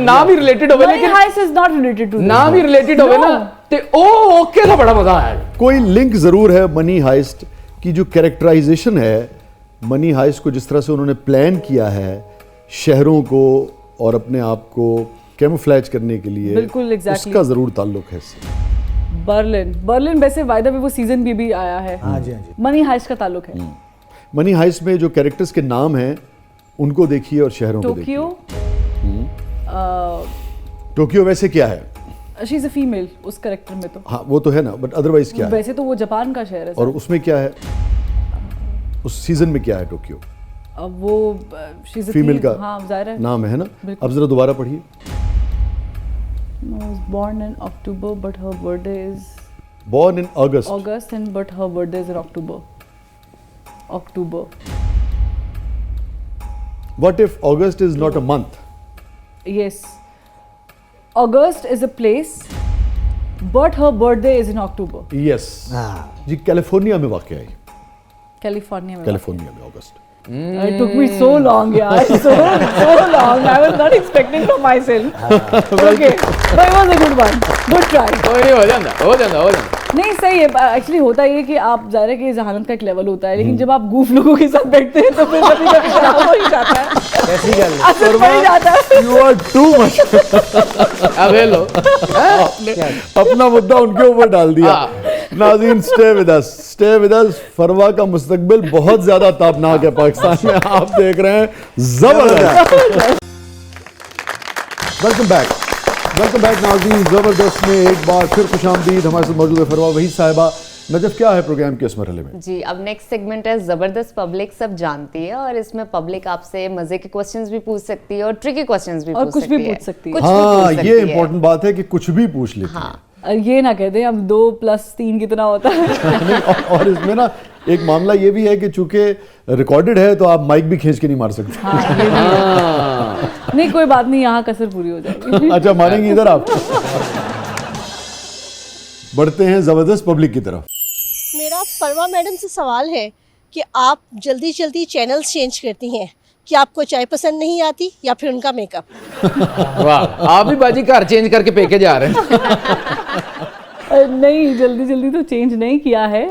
Speaker 4: ਨਾਮ ਹੀ ਰਿਲੇਟਡ ਹੋਵੇ
Speaker 2: Money
Speaker 4: ਲੇਕਿन
Speaker 2: Heist is not related to this.
Speaker 4: ਨਾਮ ਹੀ ਰਿਲੇਟਡ ਹੋਵੇ ਨਾ ਤੇ ਉਹ ਓਕੇ ਦਾ ਬੜਾ ਮਜ਼ਾ ਆਇਆ
Speaker 1: कोई लिंक जरूर है मनी हाइस्ट की जो कैरेक्टराइजेशन है मनी हाइस्ट को जिस तरह से उन्होंने प्लान किया है शहरों को और अपने आप को कैमोफ्लेज करने के लिए
Speaker 2: बिल्कुल, exactly.
Speaker 1: उसका जरूर ताल्लुक है इससे।
Speaker 2: बर्लिन वैसे वायदा में वो सीजन भी आया है
Speaker 3: हाँ जी हाँ जी
Speaker 2: मनी हाइस्ट का ताल्लुक है
Speaker 1: मनी हाइस्ट में जो कैरेक्टर्स के नाम हैं उनको देखिए और शहरों को देखिए।
Speaker 2: टोक्यो
Speaker 1: टोक्यो वैसे क्या है?
Speaker 2: शी इज अ फीमेल उस कैरेक्टर में तो
Speaker 1: हाँ वो तो है ना बट अदरवाइज क्या है?
Speaker 2: वैसे तो वो जापान का शहर है
Speaker 1: और उसमें क्या है? उस सीजन में क्या है टोक्यो?
Speaker 2: अब वो शी इज अ
Speaker 1: फीमेल का
Speaker 2: हाँ जाहिर है
Speaker 1: नाम है ना?
Speaker 2: बिल्कुल।
Speaker 1: अब जरा दोबारा पढ़िए।
Speaker 2: was born in October but her birthday is
Speaker 1: Born in August.
Speaker 2: August and but her birthday is in October.
Speaker 1: What if August is not a month?
Speaker 2: Yes. August is a place but her birthday is in October.
Speaker 1: Yes.
Speaker 3: हाँ
Speaker 1: जी California में वाक़या है।
Speaker 2: California में
Speaker 1: California में अगस्त।
Speaker 2: It took me so long, yeah. So long. I was not expecting from myself. Okay, but it was a good one. Good try.
Speaker 4: ਕੋਈ ਨਹੀਂ ਹੋ ਜਾਂਦਾ
Speaker 2: नहीं सही है एक्चुअली होता ये है कि आप जाहिर है कि जहानत का एक लेवल होता है लेकिन जब आप गूफ लोगों के साथ बैठते हैं तो फिर कभी कभी खराब हो ही जाता है
Speaker 3: कैसी गल है?
Speaker 2: असर पड़ ही जाता है
Speaker 1: You are too much.
Speaker 4: अब लो
Speaker 1: अपना मुद्दा उनके ऊपर डाल दिया। नाज़रीन स्टे विद अस। फरवा का मुस्तकबिल बहुत ज्यादा तापनाक है पाकिस्तान में। आप देख रहे हैं जबरदस्त। वेलकम बैक नाज़रीन। जबरदस्त में एक बार फिर खुशामदीद। हमारे साथ मौजूद है फरवा वही साहिबा। नजफ क्या है प्रोग्राम के इस मरहले में?
Speaker 5: जी अब नेक्स्ट सेगमेंट है ज़बरदस्त पब्लिक सब जानती है और इसमें पब्लिक आपसे मजे के क्वेश्चंस भी पूछ सकती है और ट्रिकी क्वेश्चंस भी
Speaker 2: और
Speaker 5: पूछ
Speaker 2: कुछ
Speaker 5: सकती
Speaker 2: भी
Speaker 5: है
Speaker 2: पूछ सकती है।
Speaker 5: कुछ भी
Speaker 1: हाँ
Speaker 5: पूछ
Speaker 1: ये
Speaker 5: सकती है।
Speaker 1: इंपॉर्टेंट बात है कि कुछ भी पूछ लेते हैं।
Speaker 2: ये ना कहते अब 2+3 कितना होता है
Speaker 1: नहीं, और इसमें ना एक मामला ये भी है कि चूंकि रिकॉर्डेड है तो आप माइक भी खींच के नहीं मार सकते।
Speaker 2: हाँ, ये भी है। नहीं कोई बात नहीं यहाँ कसर पूरी हो जाएगी
Speaker 1: अच्छा मानेंगे इधर आप। बढ़ते हैं जबरदस्त पब्लिक की तरफ।
Speaker 6: मेरा फरवा मैडम से सवाल है कि आप जल्दी जल्दी चैनल्स चेंज करती हैं कि आपको चाय पसंद नहीं आती या फिर उनका मेकअप।
Speaker 4: वाह आप भी बाजी घर चेंज करके पेके जा रहे हैं।
Speaker 2: नहीं जल्दी तो चेंज नहीं किया है।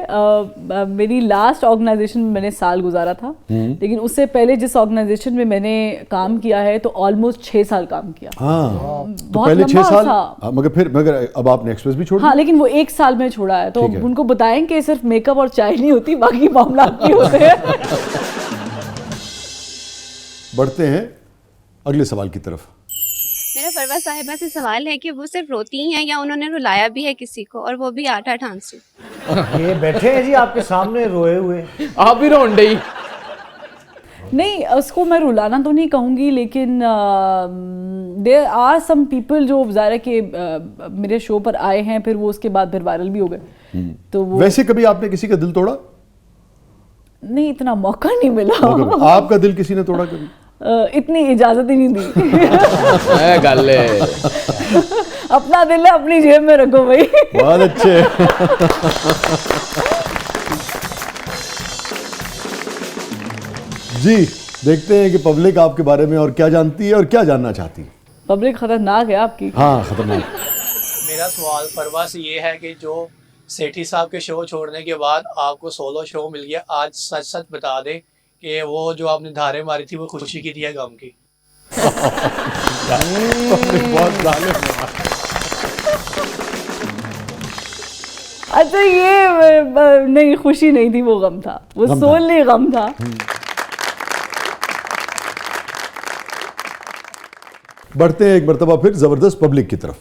Speaker 2: मेरी लास्ट ऑर्गेनाइजेशन में मैंने साल गुजारा था लेकिन उससे पहले जिस ऑर्गेनाइजेशन में मैंने काम किया है तो ऑलमोस्ट 6 साल काम किया।
Speaker 1: हाँ तो
Speaker 2: बहुत
Speaker 1: पहले 6
Speaker 2: लंबा
Speaker 1: साल
Speaker 2: था।
Speaker 1: मगर अब आपने एक्सप्रेस भी छोड़
Speaker 2: हाँ लेकिन वो 1 साल में छोड़ा है तो
Speaker 1: ठीक है।
Speaker 2: उनको बताएं कि सिर्फ मेकअप और चाय नहीं होती बाकी मामला भी होते हैं।
Speaker 1: बढ़ते हैं अगले सवाल की तरफ।
Speaker 7: मेरा फरवा साहिबा से सवाल है कि वो सिर्फ रोती हैं या उन्होंने रुलाया भी है किसी को और वो भी 8-8 आंसू।
Speaker 3: ये बैठे हैं जी आपके सामने रोए हुए।
Speaker 4: आप भी रोन डई।
Speaker 2: नहीं उसको मैं रुलाना तो नहीं कहूँगी लेकिन देयर आर सम पीपल जो ज़ाहिर है कि मेरे शो पर आए हैं फिर वो उसके बाद फिर वायरल भी हो गए तो वो
Speaker 1: वैसे कभी आपने किसी का दिल तोड़ा?
Speaker 2: नहीं इतना मौका नहीं मिला।
Speaker 1: आपका दिल किसी ने तोड़ा कभी?
Speaker 2: इतनी इजाजत ही नहीं दी।
Speaker 4: ए गल है।
Speaker 2: अपना दिल है अपनी जेब में रखो भाई।
Speaker 1: बहुत अच्छे। जी देखते हैं कि पब्लिक आपके बारे में और क्या जानती है और क्या जानना चाहती है।
Speaker 2: पब्लिक खतरनाक है आपकी।
Speaker 1: हाँ खतरनाक।
Speaker 8: मेरा सवाल फरवा से ये है कि जो सेठी साहब के शो छोड़ने के बाद आपको सोलो शो मिल गया, आज सच सच बता दें कि वो जो आपने धारे मारी थी वो खुशी की थी या गम की?
Speaker 1: बहुत जालिम है।
Speaker 2: अच्छा ये नहीं खुशी नहीं थी वो गम था वो
Speaker 1: गम था।
Speaker 2: सोनली गम था।
Speaker 1: बढ़ते हैं एक मरतबा फिर जबरदस्त पब्लिक की तरफ।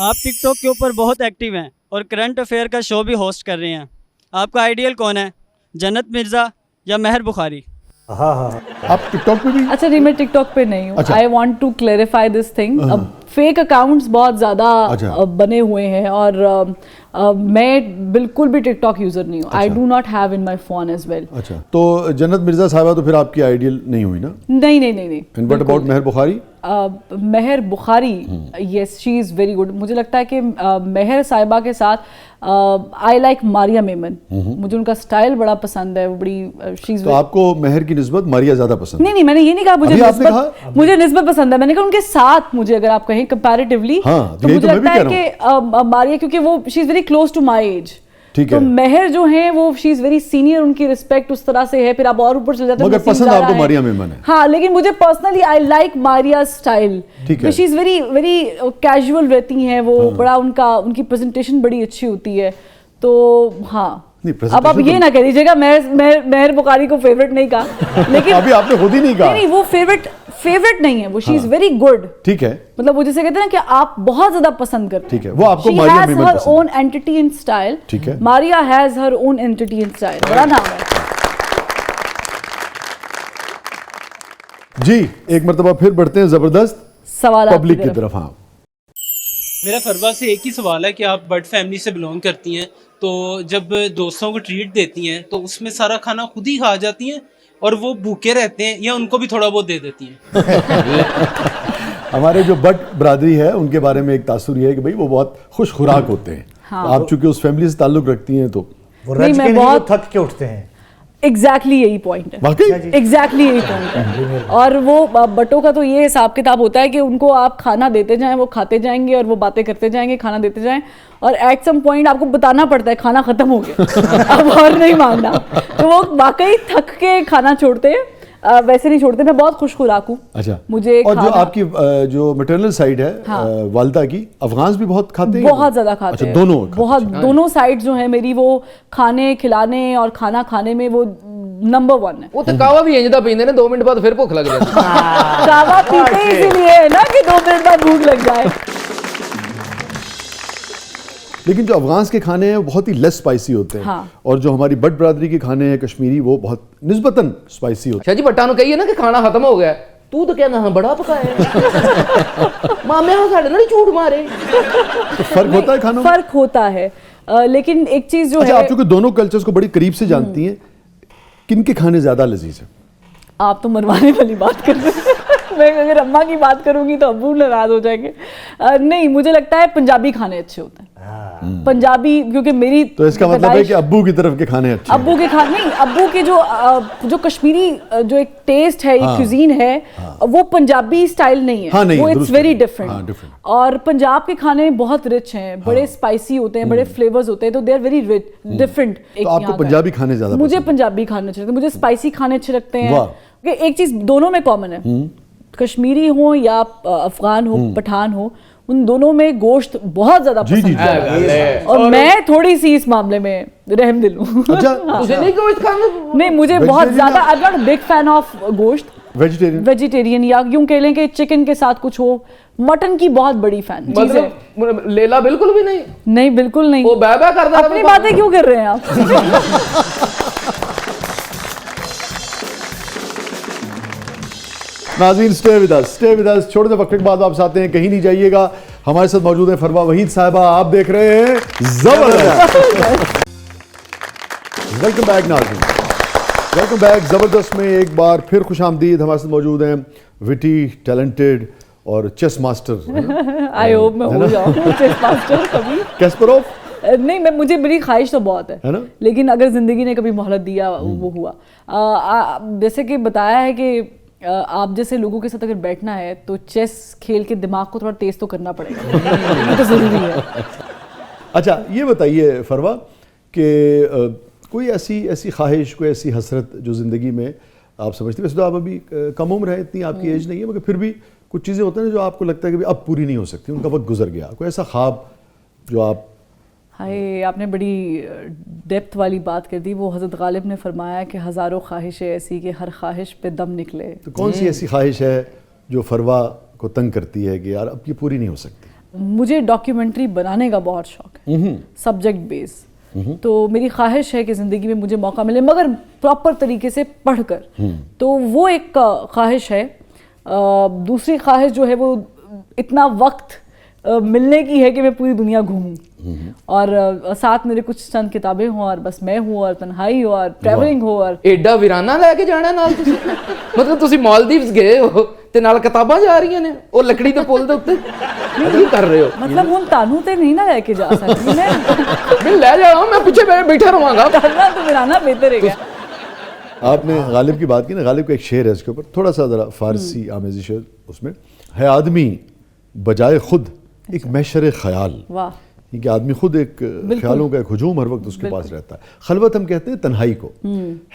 Speaker 9: आप टिकटॉक के ऊपर बहुत एक्टिव हैं और करंट अफेयर का शो भी होस्ट कर रहे हैं। आपका आइडियल कौन है, जन्नत मिर्ज़ा या महर बुखारी?
Speaker 3: हाँ हाँ
Speaker 1: आप टिकटॉक पे भी?
Speaker 2: अच्छा नहीं, मैं टिकटॉक पे नहीं हूँ.
Speaker 1: अच्छा.
Speaker 2: I want to clarify this thing. अब फेक अकाउंट्स बहुत ज़्यादा
Speaker 1: अच्छा.
Speaker 2: बने हुए हैं और मैं बिल्कुल भी टिकटॉक यूज़र नहीं हूँ. I do not have in my phone as well.
Speaker 1: अच्छा, तो जन्नत मिर्जा साहिबा तो फिर आपकी आइडियल नहीं हुई ना?
Speaker 2: नहीं नहीं नहीं नहीं.
Speaker 1: And what about Mehar Bukhari?
Speaker 2: Mehar Bukhari, yes, she is very good. मुझे लगता है कि मेहर साहिबा के साथ आई लाइक मारिया मेमन. मुझे उनका स्टाइल बड़ा पसंद है. वो बड़ी शी इज़.
Speaker 1: तो आपको मेहर की निस्बत मारिया ज्यादा पसंद है?
Speaker 2: नहीं नहीं, मैंने ये नहीं कहा मुझे
Speaker 1: अभी आपने
Speaker 2: निस्बत, मुझे निस्बत पसंद है. मैंने कहा उनके साथ मुझे अगर आप कहें कंपैरेटिवली,
Speaker 1: हाँ,
Speaker 2: तो
Speaker 1: यही
Speaker 2: मुझे
Speaker 1: तो मैं भी
Speaker 2: लगता है
Speaker 1: कह
Speaker 2: कि मारिया, क्योंकि वो she is very close to my age.
Speaker 1: ठीक
Speaker 2: तो
Speaker 1: है.
Speaker 2: मेहर जो है वो शी इज वेरी सीनियर, उनकी रिस्पेक्ट उस तरह से है. फिर आप और ऊपर चले जाते हैं,
Speaker 1: मगर
Speaker 2: नसीम
Speaker 1: पसंद
Speaker 2: ज़ारा
Speaker 1: आपको
Speaker 2: है.
Speaker 1: मारिया मेमन है?
Speaker 2: हाँ, लेकिन मुझे personally I like Maria style.
Speaker 1: ठीक है.
Speaker 2: She is very very casual रहती हैं वो. बड़ा उनकी प्रेजेंटेशन बड़ी अच्छी होती है. तो हाँ, अब आप ये ना कह दीजिएगा मेहर बुखारी को फेवरेट नहीं कहा, लेकिन
Speaker 1: अभी आपने खुद ही नहीं कहा.
Speaker 2: नहीं, वो फेवरेट नहीं है. वो शी इज वेरी गुड.
Speaker 1: ठीक है.
Speaker 2: मतलब वो जिसे कहते हैं ना कि आप बहुत ज्यादा पसंद करते हैं.
Speaker 1: ठीक है, वो आपको मारिया मेमन
Speaker 2: हर
Speaker 1: पसंद
Speaker 2: ओन एंटिटी इन स्टाइल.
Speaker 1: ठीक है.
Speaker 2: Maria has her own entity in style. बड़ा नाम है
Speaker 1: जी. एक मर्तबा फिर बढ़ते हैं जबरदस्त
Speaker 2: सवाल
Speaker 1: पब्लिक की तरफ. हाँ,
Speaker 10: मेरा फरवा से एक ही सवाल है कि आप बर्ड फैमिली से बिलोंग करती हैं, तो जब दोस्तों को ट्रीट देती हैं तो उसमें सारा खाना खुद ही खा जाती हैं और वो भूखे रहते हैं, या उनको भी थोड़ा बहुत दे देती हैं?
Speaker 1: हमारे जो बट बरादरी है उनके बारे में एक तासुर ये है कि भाई वो बहुत खुश खुराक होते हैं.
Speaker 2: हाँ.
Speaker 1: तो आप चूंकि उस फैमिली से ताल्लुक रखती हैं तो
Speaker 3: वो रज के नहीं, वो थक के उठते हैं.
Speaker 2: एग्जैक्टली यही पॉइंट है.
Speaker 1: वाकई
Speaker 2: एग्जैक्टली यही पॉइंट है. और वो बटों का तो ये हिसाब किताब होता है कि उनको आप खाना देते जाएं, वो खाते जाएंगे और वो बातें करते जाएंगे, खाना देते जाएं, और एट सम पॉइंट आपको बताना पड़ता है खाना खत्म हो गया, अब और नहीं मांगना. तो वो वाकई थक के खाना छोड़ते हैं. वैसे नहीं छोड़ते. मैं बहुत खुश खुराक हूँ.
Speaker 1: अच्छा.
Speaker 2: मुझे
Speaker 1: और जो आपकी जो मैटरनल साइड है,
Speaker 2: हाँ.
Speaker 1: वालदा की, अफगान्स भी बहुत खाते हैं?
Speaker 2: बहुत ज्यादा खाते
Speaker 1: अच्छा,
Speaker 2: हैं.
Speaker 1: दोनों
Speaker 2: बहुत. दोनों साइड जो है मेरी, वो खाने खिलाने और खाना खाने में वो नंबर 1 है.
Speaker 4: वो तो कावा भी इंजदा पींदे ने 2 मिनट बाद फिर भूख लग जाती है.
Speaker 2: कावा पीते इसीलिए है ना कि 2 मिनट बाद भूख लग जाए.
Speaker 1: लेकिन जो अफगान्स के खाने हैं वो बहुत ही लेस स्पाइसी होते हैं.
Speaker 2: हाँ.
Speaker 1: और जो हमारी बट बरादरी के खाने हैं कश्मीरी, वो बहुत निस्बतन स्पाइसी होते
Speaker 4: शाह जी भट्टा नु कहिए ना कि खाना खत्म हो गया, तू तो कहना हाँ बड़ा पकाया मामे हाँ साढ़े ना झूठ मारे.
Speaker 1: हैं. तो फर्क होता है खानों में?
Speaker 2: फर्क होता है. लेकिन एक चीज जो
Speaker 1: अच्छा,
Speaker 2: है,
Speaker 1: आप चूंकि दोनों कल्चर्स को बड़ी करीब से जानती हैं, किन के खाने ज्यादा लजीज हैं?
Speaker 2: आप तो मरवाने वाली बात कर रहे हैं. मैं अगर अम्मा की बात करूंगी तो अब्बू नाराज हो जाएंगे. नहीं, मुझे लगता है पंजाबी खाने अच्छे होते हैं. पंजाबी, क्योंकि मेरी
Speaker 1: तो इसका मतलब है कि अब्बू की तरफ के खाने अच्छे हैं.
Speaker 2: अब्बू के खाने नहीं, अब्बू के जो कश्मीरी जो एक टेस्ट है, एक क्यूजीन है, वो पंजाबी स्टाइल नहीं है.
Speaker 1: हाँ, नहीं,
Speaker 2: वो इट्स
Speaker 1: दुरुस्त
Speaker 2: वेरी
Speaker 1: है.
Speaker 2: डिफरेंट.
Speaker 1: हाँ, different.
Speaker 2: और पंजाब के खाने बहुत रिच हैं, बड़े स्पाइसी होते हैं, बड़े फ्लेवर्स होते हैं, तो they are very rich, different.
Speaker 1: तो आपको पंजाबी खाने ज्यादा
Speaker 2: मुझे
Speaker 1: पसंद
Speaker 2: पंजाबी खाने अच्छे लगते हैं. मुझे स्पाइसी खाने अच्छे लगते हैं.
Speaker 1: वाह.
Speaker 2: क्योंकि एक चीज दोनों में कॉमन है, कश्मीरी हो या अफगान हो, पठान हो, उन दोनों में गोश्त बहुत ज्यादा
Speaker 1: जी,
Speaker 2: पसंद
Speaker 1: जी,
Speaker 2: है. और मैं थोड़ी सी इस मामले में रहमदिल हूँ.
Speaker 1: अच्छा.
Speaker 4: तुझे नहीं गोश्त खाना?
Speaker 2: नहीं, मुझे बहुत ज्यादा, I am not big fan of गोश्त. वेजिटेरियन या यूं कह लें कि चिकन के साथ कुछ हो. मटन की बहुत बड़ी फैन.
Speaker 4: मतलब लेला बिल्कुल भी नहीं?
Speaker 2: नहीं, बिल्कुल नहीं.
Speaker 4: वो बह करता है.
Speaker 2: अपनी बातें क्यों कर रहे हैं आप?
Speaker 1: नाज़रीन, स्टे विद अस. छोटे से वक्त के बाद वापस आते हैं, कहीं नहीं जाइएगा. हमारे साथ मौजूद है फरवा वहीद साहिबा. आप देख रहे हैं जबरदस्त. वेलकम बैक नाज़रीन, वेलकम बैक. जबरदस्त में एक बार फिर खुश आमदीद. हमारे साथ मौजूद हैं विटी, टैलेंटेड और चेस मास्टर.
Speaker 2: आई होप मैं हो जाऊं चेस मास्टर कभी.
Speaker 1: कैस्परोव.
Speaker 2: नहीं, मुझे मेरी ख्वाहिश तो बहुत है
Speaker 1: ना?
Speaker 2: लेकिन अगर जिंदगी ने कभी मोहलत दिया, वो हुआ. जैसे कि बताया है कि आप जैसे लोगों के साथ अगर बैठना है तो चेस खेल के दिमाग को थोड़ा तेज तो करना पड़ेगा. ये तो जरूरी है.
Speaker 1: अच्छा, ये बताइए फरवा कि कोई ऐसी ख्वाहिश, कोई ऐसी हसरत जो ज़िंदगी में आप समझती हैं, वैसे तो आप अभी कम उम्र है, इतनी आपकी एज नहीं है, मगर फिर भी कुछ चीज़ें होती हैं जो आपको लगता है कि अब पूरी नहीं हो सकती, उनका वक्त गुजर गया. कोई ऐसा ख्वाब जो आप...
Speaker 2: हाय, आपने बड़ी डेप्थ वाली बात कर दी. वो हज़रत गालिब ने फरमाया कि हज़ारों ख्वाहिशें ऐसी कि हर ख्वाहिश पे दम निकले.
Speaker 1: तो कौन सी ऐसी ख्वाहिश है जो फरवा को तंग करती है कि यार अब ये पूरी नहीं हो सकती?
Speaker 2: मुझे डॉक्यूमेंट्री बनाने का बहुत शौक है, सब्जेक्ट बेस. तो मेरी ख्वाहिश है कि ज़िंदगी में मुझे मौका मिले, मगर प्रॉपर तरीके से पढ़कर। तो वो एक ख्वाहिश है। दूसरी ख्वाहिश जो है वो इतना वक्त मिलने की है कि मैं पूरी दुनिया घूमूं और साथ मेरे कुछ चंद किताबें हों और बस मैं हूँ और तन्हाई हो और ट्रैवलिंग हो और
Speaker 4: एडा वीराना लेके जाना नाल तुसी मतलब तुसी मालदीव्स गए हो ते नाल किताबां जा रही ने ਉਹ ਲੱਕੜੀ ਦੇ ਪੁੱਲ ਦੇ ਉੱਤੇ ਕੀ ਕਰ ਰਹੇ ਹੋ
Speaker 2: मतलब ਹੁਣ ਤੁਹਾਨੂੰ ਤੇ नहीं ना लेके जा सकती
Speaker 4: मैं ले जाओ मैं पीछे बैठा रहूंगा
Speaker 2: करना तो वीराना बेहतर है।
Speaker 1: आपने गालिब की बात की ना, गालिब का एक शेर है इसके ऊपर, थोड़ा सा ज़रा फारसी आमेज़ी शेर, उसमें है आदमी बजाय खुद एक मैशर ख्याल।
Speaker 2: वाह।
Speaker 1: कि आदमी खुद एक ख्यालों का एक हुजूम हर वक्त उसके पास रहता है। खलवत हम कहते हैं तन्हाई को,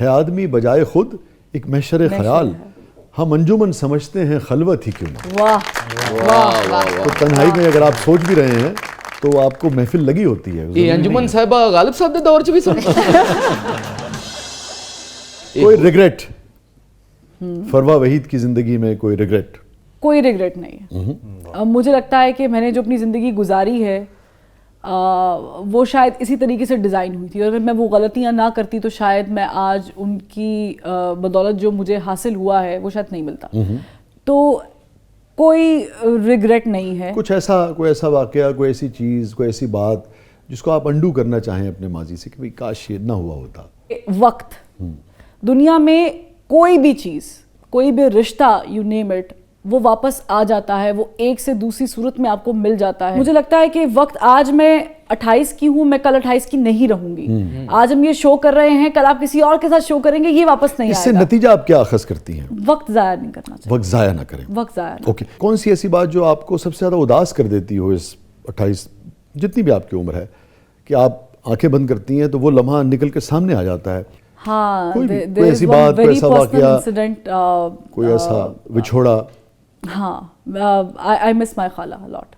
Speaker 1: है आदमी बजाय खुद एक मैशर ख्याल, हम अंजुमन समझते हैं खलवत ही क्यों ना।
Speaker 2: वाह।
Speaker 1: तो तन्हाई में अगर आप सोच भी रहे हैं तो आपको महफिल लगी होती है।
Speaker 4: ये अंजुमन साहिबा गालिब साहब के दौर च भी सुन
Speaker 1: कोई रिग्रेट फरवा वहीद की जिंदगी में कोई रिग्रेट?
Speaker 2: कोई रिग्रेट नहीं है। मुझे लगता है कि मैंने जो अपनी ज़िंदगी गुजारी है वो शायद इसी तरीके से डिज़ाइन हुई थी, और अगर मैं वो गलतियां ना करती तो शायद मैं आज उनकी बदौलत जो मुझे हासिल हुआ है वो शायद नहीं मिलता। तो कोई रिग्रेट नहीं है।
Speaker 1: कोई ऐसा वाकया, कोई ऐसी चीज़, कोई ऐसी बात जिसको आप अंडू करना चाहें अपने माजी से कि भाई काश ये ना हुआ होता?
Speaker 2: वक्त, दुनिया में कोई भी चीज़, कोई भी रिश्ता, यू नेम इट, वो वापस आ जाता है, वो एक से दूसरी सूरत में आपको मिल जाता है। मुझे लगता है कि वक्त, आज मैं 28 की हूँ, मैं कल 28 की नहीं रहूंगी। आज हम ये शो कर रहे हैं, कल आप किसी और के साथ शो करेंगे, ये वापस नहीं आएगा।
Speaker 1: इससे नतीजा आप क्या अखज़ करती हैं?
Speaker 2: वक्त ज़ाया नहीं करना चाहिए।
Speaker 1: वक्त ज़ाया ना करें।
Speaker 2: वक्त ज़ाया ना।
Speaker 1: ओके। कौन सी ऐसी बात जो आपको सबसे ज़्यादा उदास कर देती हो इस 28, जितनी भी आपकी उम्र है, कि आप आंखें बंद करती हैं तो वो लम्हा निकल के सामने आ जाता है?
Speaker 2: हाँ,
Speaker 1: कोई ऐसी बात, कोई ऐसा वाकया, कोई ऐसा विछोड़ा?
Speaker 2: हाँ, आई मिस माई खाला लॉट।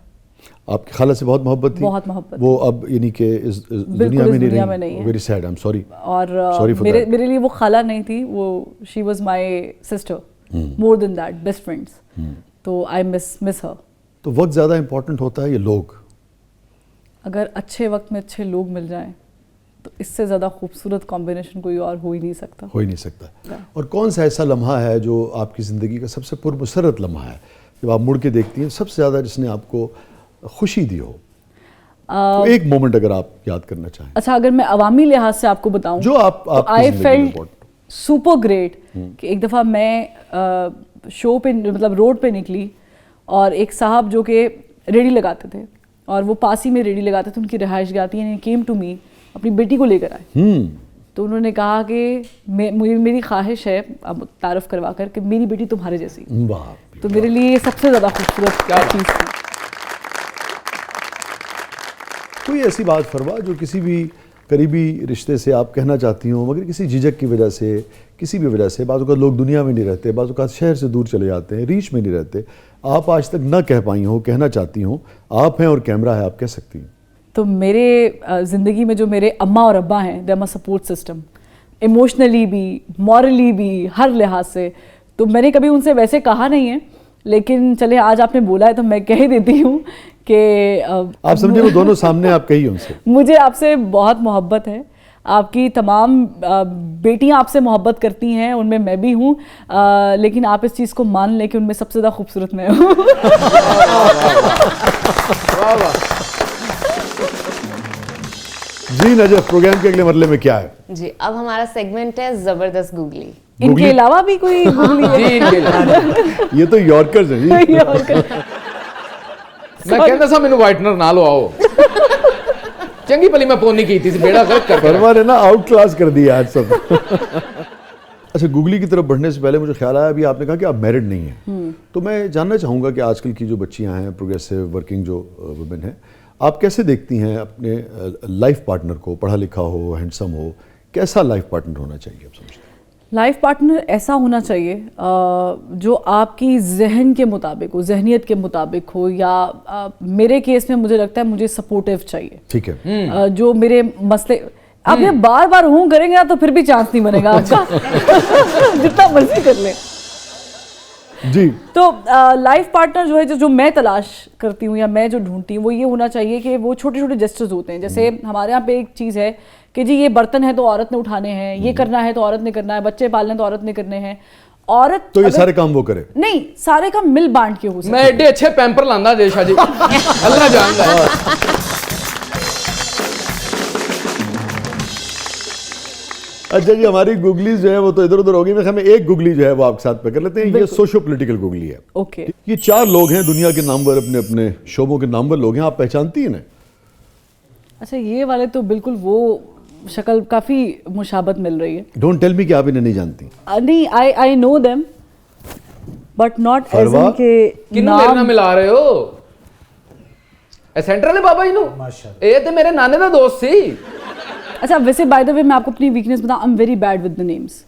Speaker 1: आपकी खाला से बहुत मोहब्बत थी?
Speaker 2: बहुत मोहब्बत।
Speaker 1: वो अब यानी कि इस दुनिया में नहीं है। Very sad, I am sorry.
Speaker 2: और मेरे लिए वो खाला नहीं थी, वो she was my sister, more than that, best friends. तो आई मिस हर।
Speaker 1: तो वक्त ज़्यादा इंपॉर्टेंट होता है ये लोग?
Speaker 2: अगर अच्छे वक्त में अच्छे लोग मिल जाएं तो इससे ज़्यादा खूबसूरत कॉम्बिनेशन कोई और हो ही नहीं सकता।
Speaker 1: हो ही नहीं सकता। और कौन सा ऐसा लम्हा है जो आपकी ज़िंदगी का सबसे पुरमसरत लम्हा है, जब आप मुड़ के देखती हैं, सबसे ज़्यादा जिसने आपको खुशी दी हो? तो एक मोमेंट अगर आप याद करना चाहें।
Speaker 2: अच्छा, अगर मैं अवामी लिहाज से आपको बताऊं,
Speaker 1: जो आप
Speaker 2: आई फेल्ट सुपर ग्रेट कि एक दफ़ा मैं शो पे, मतलब रोड पे निकली और एक साहब जो कि रेडी लगाते थे और वो पास ही में रेडी लगाते थे, उनकी रिहाइश गाती है, केम टू मी, अपनी बेटी को लेकर आए। तो उन्होंने कहा कि मेरी ख्वाहिश है, अब तारुफ करवा कर, कि मेरी बेटी तुम्हारे जैसी। तो मेरे लिए सबसे ज़्यादा खूबसूरत क्या चीज़ थी।
Speaker 1: कोई ऐसी बात फरवा जो किसी भी करीबी रिश्ते से आप कहना चाहती हो, मगर किसी झिझक की वजह से, किसी भी वजह से, बाज़ औक़ात लोग दुनिया में नहीं रहते, बाज़ औक़ात शहर से दूर चले जाते हैं, रीच में नहीं रहते, आप आज तक ना कह पाई हो, कहना चाहती हो, आप हैं और कैमरा है, आप कह सकती हैं?
Speaker 2: तो मेरे ज़िंदगी में जो मेरे अम्मा और अब्बा हैं, they are my support system, emotionally भी, मॉरली भी, हर लिहाज से। तो मैंने कभी उनसे वैसे कहा नहीं है, लेकिन चले आज आपने बोला है तो मैं कह ही देती हूँ कि
Speaker 1: आप समझे वो दोनों सामने आप कही उनसे, मुझे
Speaker 2: आपसे बहुत मोहब्बत है, आपकी तमाम बेटियां आपसे मोहब्बत करती हैं, उनमें मैं भी हूँ, लेकिन आप इस चीज़ को मान लें कि उनमें सबसे ज़्यादा खूबसूरत मैं हूँ।
Speaker 1: जी नजफ, प्रोग्राम के अगले मरले में क्या है?
Speaker 5: जी, अब हमारा सेगमेंट है जबरदस्त गूगली।
Speaker 2: इनके अलावा भी कोई गूगली है?
Speaker 1: ये तो यॉर्कर्स हैं जी।
Speaker 4: मैं कहता सा मैनू वाइटनर ना लवाओ। चंगी भली मैं फोन नहीं की थी, बेड़ा गलत कर
Speaker 1: परवा ने ना आउट क्लास कर दिया आज सब। अच्छा, गूगली की तरफ बढ़ने से पहले मुझे ख्याल आया, अभी आपने कहा कि आप मैरिड नहीं हैं, तो मैं जानना चाहूँगा कि आजकल की जो बच्चियाँ हैं, प्रोग्रेसिव वर्किंग जो वुमेन हैं, आप कैसे देखती हैं अपने लाइफ पार्टनर को? पढ़ा लिखा हो, हैंडसम हो, कैसा लाइफ पार्टनर होना चाहिए आप समझते हैं?
Speaker 2: लाइफ पार्टनर ऐसा होना चाहिए जो आपकी जहन के मुताबिक हो, जहनियत के मुताबिक हो, या मेरे केस में मुझे लगता है मुझे सपोर्टिव चाहिए।
Speaker 1: ठीक है।
Speaker 2: जो मेरे मसले, आप ये बार बार हूँ करेंगे ना तो फिर भी चांस नहीं बनेगा आपका। जितना मर्जी कर ले।
Speaker 1: जी।
Speaker 2: तो लाइफ पार्टनर जो है जो मैं तलाश करती हूँ या मैं जो ढूंढती हूँ वो ये होना चाहिए कि वो छोटे छोटे जेस्चर्स होते हैं। जैसे हमारे यहाँ पे एक चीज़ है कि जी ये बर्तन है तो औरत ने उठाने हैं, ये करना है तो औरत ने करना है, बच्चे पालने तो औरत ने करने हैं। औरत
Speaker 1: तो ये सारे काम वो करे?
Speaker 2: नहीं, सारे काम मिल बांट के हो सकते।
Speaker 4: मैं एडे अच्छे पैम्पर लांदा देशा जी अल्लाह जानदा है।
Speaker 1: अच्छा जी, हमारी गुगली जो है वो तो इधर उधर होगी, मैं हमें एक गुगली जो है वो आपके साथ पे कर लेते हैं। ये सोशो पॉलिटिकल गुगली है।
Speaker 2: ओके।
Speaker 1: ये 4 लोग हैं दुनिया के नामवर, अपने अपने शोबों के नामवर लोग हैं, आप पहचानती हैं ना?
Speaker 2: अच्छा, ये वाले तो बिल्कुल वो शक्ल काफी मुशाबत मिल रही है।
Speaker 1: डोंट टेल मी कि आप इन्हें नहीं जानती।
Speaker 2: नहीं, I know them but not as
Speaker 1: Farwa?
Speaker 2: इन के
Speaker 4: किन्नू मेरे नाल मिला रहे हो? ए सेंटर वाले बाबा जी नु? ए ते मेरे नाने दा दोस्त सी।
Speaker 2: अच्छा, वैसे बाय द वे मैं आपको अपनी वीकनेस बताऊं, I am very bad with the names.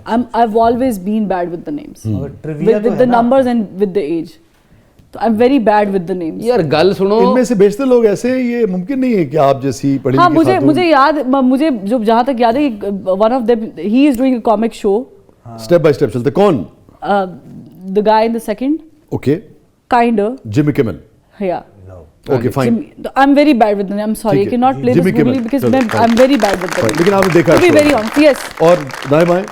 Speaker 2: I have always been bad with the names, with the numbers and with the age. तो I am very bad with the names.
Speaker 4: यार गल सुनो,
Speaker 1: इनमें से बेशतर लोग ऐसे हैं, ये मुमकिन नहीं है कि आप जैसी पढ़ी
Speaker 2: हाँ,
Speaker 1: लिखी खातून-
Speaker 2: मुझे याद, मुझे जो जहां तक याद है, one of them he is doing a comic show.
Speaker 1: Step by step चलते। कौन?
Speaker 2: The guy in the second,
Speaker 1: okay,
Speaker 2: kind
Speaker 1: Jimmy Kimmel.
Speaker 2: या
Speaker 1: okay fine.
Speaker 2: I am very bad with the name, I am sorry, I can not play this
Speaker 1: Jimmy Kimmel,
Speaker 2: googly because
Speaker 1: चलो,
Speaker 2: I am very bad with the name.
Speaker 1: लेकिन आपने देखा
Speaker 2: to be
Speaker 1: show।
Speaker 2: Very honest, yes.
Speaker 1: और दाएं बाएं?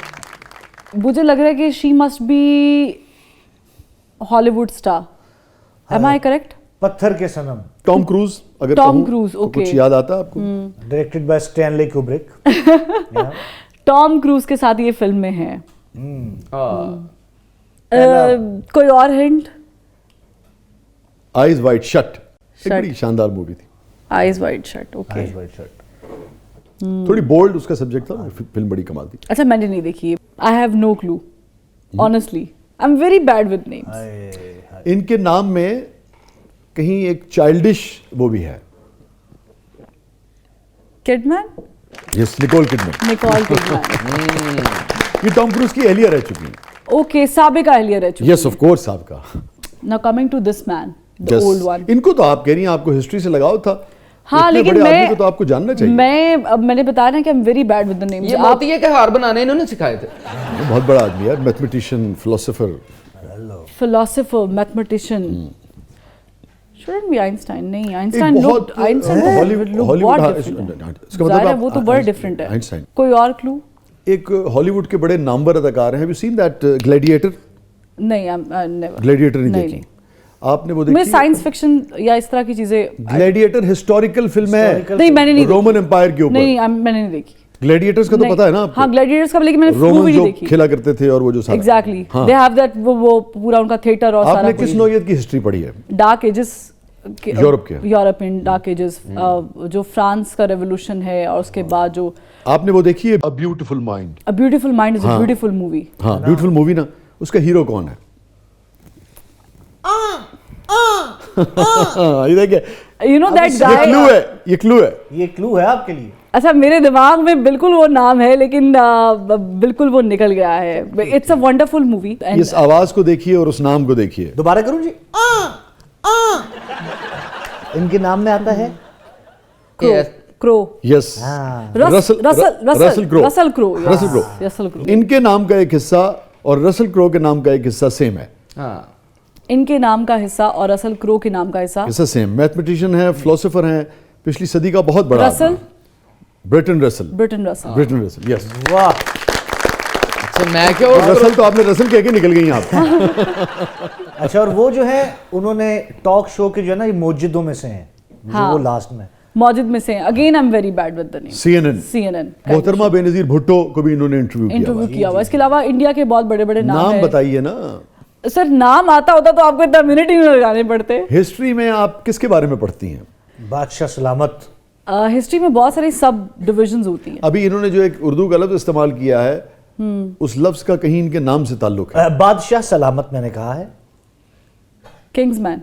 Speaker 2: मुझे लग रहा है कि she must be Hollywood star. Am I correct?
Speaker 3: पत्थर के सनम,
Speaker 1: टॉम क्रूज। अगर
Speaker 2: टॉम
Speaker 1: कहूं
Speaker 2: क्रूज,
Speaker 1: तो
Speaker 2: ओके।
Speaker 1: कुछ याद आता है आपको?
Speaker 3: Directed by Stanley Kubrick.
Speaker 2: Tom Cruise के साथ ये फिल्म में है। कोई और हिंट?
Speaker 1: आइज वाइड शट, एक
Speaker 2: Shut.
Speaker 1: बड़ी शानदार मूवी थी।
Speaker 2: Eyes wide shut, okay.
Speaker 1: थोड़ी बोल्ड उसका सब्जेक्ट था, फिल्म बड़ी कमाल थी।
Speaker 2: अच्छा, मैंने नहीं देखी। I have no clue honestly, I am very bad with names.
Speaker 1: इनके नाम में कहीं एक चाइल्डिश वो भी है।
Speaker 2: Kidman,
Speaker 1: yes, Nicole Kidman.
Speaker 2: Nicole Kidman.
Speaker 1: ये टॉम क्रूज की एहलिया रह चुकी हैं।
Speaker 2: ओके, साबिका अहलिया रह चुकी।
Speaker 1: यस ऑफ कोर्स आपका।
Speaker 2: Now coming to this man, the
Speaker 1: Yes.
Speaker 2: Old one.
Speaker 1: इनको तो आप कह रही हैं आपको हिस्ट्री से लगाव था।
Speaker 2: हाँ,
Speaker 1: इतने
Speaker 2: लेकिन
Speaker 1: बड़े आदमी
Speaker 2: मैं
Speaker 1: को तो आपको जानना चाहिए।
Speaker 2: मैंने बताया ना कि आई am very bad with the names.
Speaker 4: ये मोतिये के हार बनाने इन्होंने सिखाए थे।
Speaker 1: बहुत बड़ा आदमी है, mathematician, philosopher.
Speaker 2: Philosopher, mathematician. Shouldn't be Einstein. नहीं, आइंस्टाइन
Speaker 1: एक
Speaker 2: लुक,
Speaker 1: बहुत
Speaker 2: आइंस्टाइन
Speaker 1: हॉलीवुड
Speaker 2: लुक
Speaker 1: हॉलीवुड
Speaker 2: बहुत
Speaker 1: इसका
Speaker 2: डिफरेंट है।
Speaker 1: मतलब
Speaker 2: ज़ाहिर है,
Speaker 1: आप-
Speaker 2: वो तो बड़ा डिफरेंट है।
Speaker 1: आइंस्टाइन।
Speaker 2: कोई और क्लू?
Speaker 1: एक हॉलीवुड के बड़े नामवर अदाकार हैं। Have you seen that gladiator?
Speaker 2: नहीं, आई नेवर।
Speaker 1: ग्लैडिएटर नहीं
Speaker 2: नहीं,
Speaker 1: देखी आपने? वो देखी?
Speaker 2: मैं साइंस फिक्शन या इस तरह की चीजें।
Speaker 1: ग्लैडिएटर हिस्टोरिकल फिल्म है,
Speaker 2: नहीं, मैंने नहीं
Speaker 1: रोमन
Speaker 2: देखी।
Speaker 1: एम्पायर के ऊपर।
Speaker 2: नहीं, मैंने नहीं देखी।
Speaker 1: ग्लैडिएटर्स का तो
Speaker 2: नहीं।
Speaker 1: पता है ना आपको?
Speaker 2: हाँ, ग्लैडिएटर्स का, लेकिन मैंने
Speaker 1: रोमन
Speaker 2: मूवी
Speaker 1: जो
Speaker 2: नहीं देखी।
Speaker 1: खेला करते थे और वो जो सारा
Speaker 2: एग्जैक्टली,
Speaker 1: हाँ।
Speaker 2: दे हैव दैट, वो पूरा उनका थिएटर और सारा
Speaker 1: आपने किस
Speaker 2: कुछ।
Speaker 1: नौयत की हिस्ट्री पढ़ी है?
Speaker 2: डार्क एजेस,
Speaker 1: यूरोप के?
Speaker 2: यूरोपियन डार्क एजेस, जो फ्रांस का रेवोल्यूशन है और उसके बाद जो
Speaker 1: आपने वो देखी है a beautiful mind?
Speaker 2: A beautiful mind is a
Speaker 1: हाँ।
Speaker 2: Beautiful movie.
Speaker 1: हाँ, ब्यूटीफुल मूवी ना। उसका हीरो कौन है? ये देखिए,
Speaker 2: यू नो दैट
Speaker 1: ये
Speaker 2: गाय।
Speaker 1: क्लू है, ये क्लू है।
Speaker 3: ये क्लू है आपके लिए।
Speaker 2: अच्छा, मेरे दिमाग में बिल्कुल वो नाम है, लेकिन बिल्कुल वो निकल गया है। It's a wonderful movie.
Speaker 1: इस आवाज को देखिए और उस नाम को देखिए।
Speaker 3: दोबारा करूं जी? इनके नाम में आता है
Speaker 2: crow.
Speaker 1: Yes,
Speaker 2: Russell crow.
Speaker 1: Russell crow. इनके नाम का एक हिस्सा और रसल क्रो के नाम का एक हिस्सा सेम है।
Speaker 4: हाँ,
Speaker 2: इनके नाम का हिस्सा और रसल क्रो के नाम का हिस्सा
Speaker 1: सेम। मैथमेटिशियन है, फिलोसोफर हैं, पिछली सदी का बहुत बड़ा
Speaker 2: Russell,
Speaker 1: Britain Russell.
Speaker 2: Britain Russell.
Speaker 1: Britain Russell, yes.
Speaker 3: वाह,
Speaker 4: अच्छा मैं क्या
Speaker 1: रसल तो आपने रसल कह के निकल गई आप।
Speaker 3: अच्छा। और वो जो है उन्होंने टॉक शो के जो है ना, ये मौजूदों में से हैं, जो
Speaker 2: हाँ।
Speaker 3: वो लास्ट में
Speaker 2: मौजूद में से। Again I am very bad with the name.
Speaker 1: CNN मोहतरमा बेनजीर भुट्टो को भी इन्होंने इंटरव्यू
Speaker 2: किया हुआ। इसके अलावा इंडिया के बहुत बड़े बड़े नाम है।
Speaker 1: बताइए ना
Speaker 2: सर, नाम आता होता तो आपको इतना मिनट ही नहीं लगाने पड़ते।
Speaker 1: हिस्ट्री में आप किसके बारे में पढ़ती हैं?
Speaker 3: बादशाह सलामत।
Speaker 2: हिस्ट्री में बहुत सारी सब डिविजन्स होती हैं।
Speaker 1: अभी इन्होंने जो एक उर्दू का लफ्ज इस्तेमाल किया है, उस लफ्ज का कहीं इनके नाम से ताल्लुक है।
Speaker 3: बादशाह सलामत मैंने कहा है।
Speaker 2: किंग्समैन।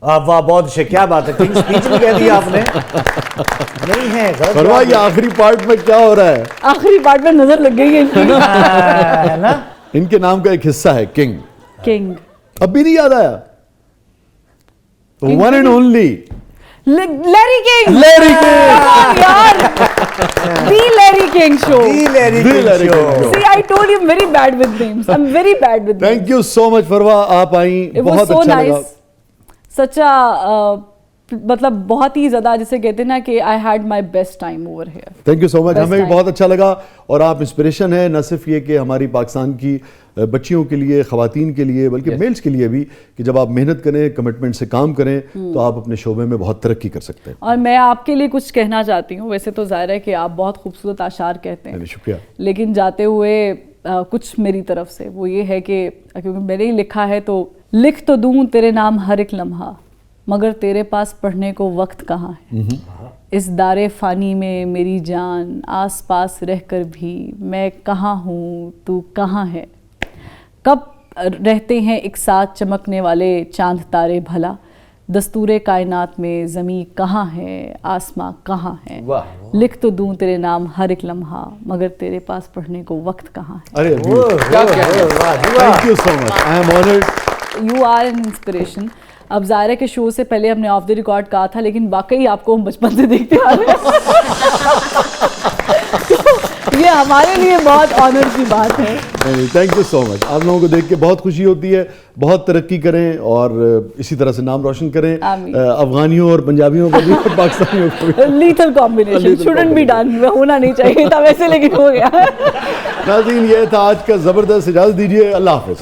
Speaker 3: वाह, बहुत अच्छे, क्या बात है। किंग स्पीच भी कह दिया आपने। नहीं है, गलत
Speaker 1: परवाह,
Speaker 3: बात
Speaker 1: ये आखिरी पार्ट में क्या हो रहा है?
Speaker 2: आखिरी पार्ट में नजर लग गई है इनकी।
Speaker 3: है ना।
Speaker 1: इनके नाम का एक हिस्सा है किंग।
Speaker 2: किंग।
Speaker 1: अब भी नहीं याद आया? One and only
Speaker 2: Larry king.
Speaker 1: Larry king.
Speaker 2: यार, The Larry King Show.
Speaker 3: The Larry
Speaker 1: The
Speaker 3: King
Speaker 1: Larry
Speaker 3: Show.
Speaker 1: King Show.
Speaker 2: See, I told you I'm very bad with names. I'm very bad with names.
Speaker 1: Thank you so much Farwa, आप आई,
Speaker 2: It was
Speaker 1: बहुत
Speaker 2: so
Speaker 1: अच्छा लगा।
Speaker 2: nice. Such a मतलब बहुत ही ज्यादा, जिसे कहते हैं ना कि I had my best time over here.
Speaker 1: Thank you so much,
Speaker 2: Best
Speaker 1: हमें भी
Speaker 2: time.
Speaker 1: बहुत अच्छा लगा। और आप इंस्पिरेशन है न सिर्फ ये कि हमारी पाकिस्तान की बच्चियों के लिए, ख़वातीन के लिए, बल्कि मेल्स के लिए भी, कि जब आप मेहनत करें, कमिटमेंट से काम करें, तो आप अपने शोबे में बहुत तरक्की कर सकते हैं।
Speaker 2: और मैं आपके लिए कुछ कहना चाहती हूँ। वैसे तो जाहिर है कि आप बहुत खूबसूरत आशार कहते हैं,
Speaker 1: शुक्रिया।
Speaker 2: लेकिन जाते हुए कुछ मेरी तरफ से वो ये है कि क्योंकि मैंने ही लिखा है, तो लिख तो दूँ तेरे नाम हर एक लम्हा, मगर तेरे पास पढ़ने को वक्त कहाँ है। इस दारे फ़ानी में मेरी जान, आस पास रहकर भी मैं कहाँ हूँ, तू कहाँ है। कब रहते हैं एक साथ चमकने वाले चांद तारे भला, दस्तूरे कायनात में ज़मीं कहाँ है, आसमां कहाँ है। लिख तो दूँ तेरे नाम हर एक लम्हा, मगर तेरे पास पढ़ने को वक्त कहाँ है।
Speaker 1: अरे
Speaker 4: क्या
Speaker 1: thank you so much, I am honoured.
Speaker 2: You are an inspiration. अब ज़ाहिर के शो से पहले हमने ऑफ द रिकॉर्ड कहा था, लेकिन वाकई आपको हम बचपन से देखते आ रहे हैं। तो ये हमारे लिए बहुत ऑनर की बात है।
Speaker 1: थैंक यू सो मच, आप लोगों को देख के बहुत खुशी होती है। बहुत तरक्की करें और इसी तरह से नाम रोशन करें,
Speaker 2: आमीन।
Speaker 1: अफगानियों और पंजाबियों को भी और पाकिस्तानियों को भी।
Speaker 2: Lethal combination shouldn't be done, होना नहीं चाहिए था वैसे, लेकिन हो गया।
Speaker 1: नाज़रीन, ये था आज का ज़बरदस्त। इजाज़त दीजिए, अल्लाह हाफ़िज़।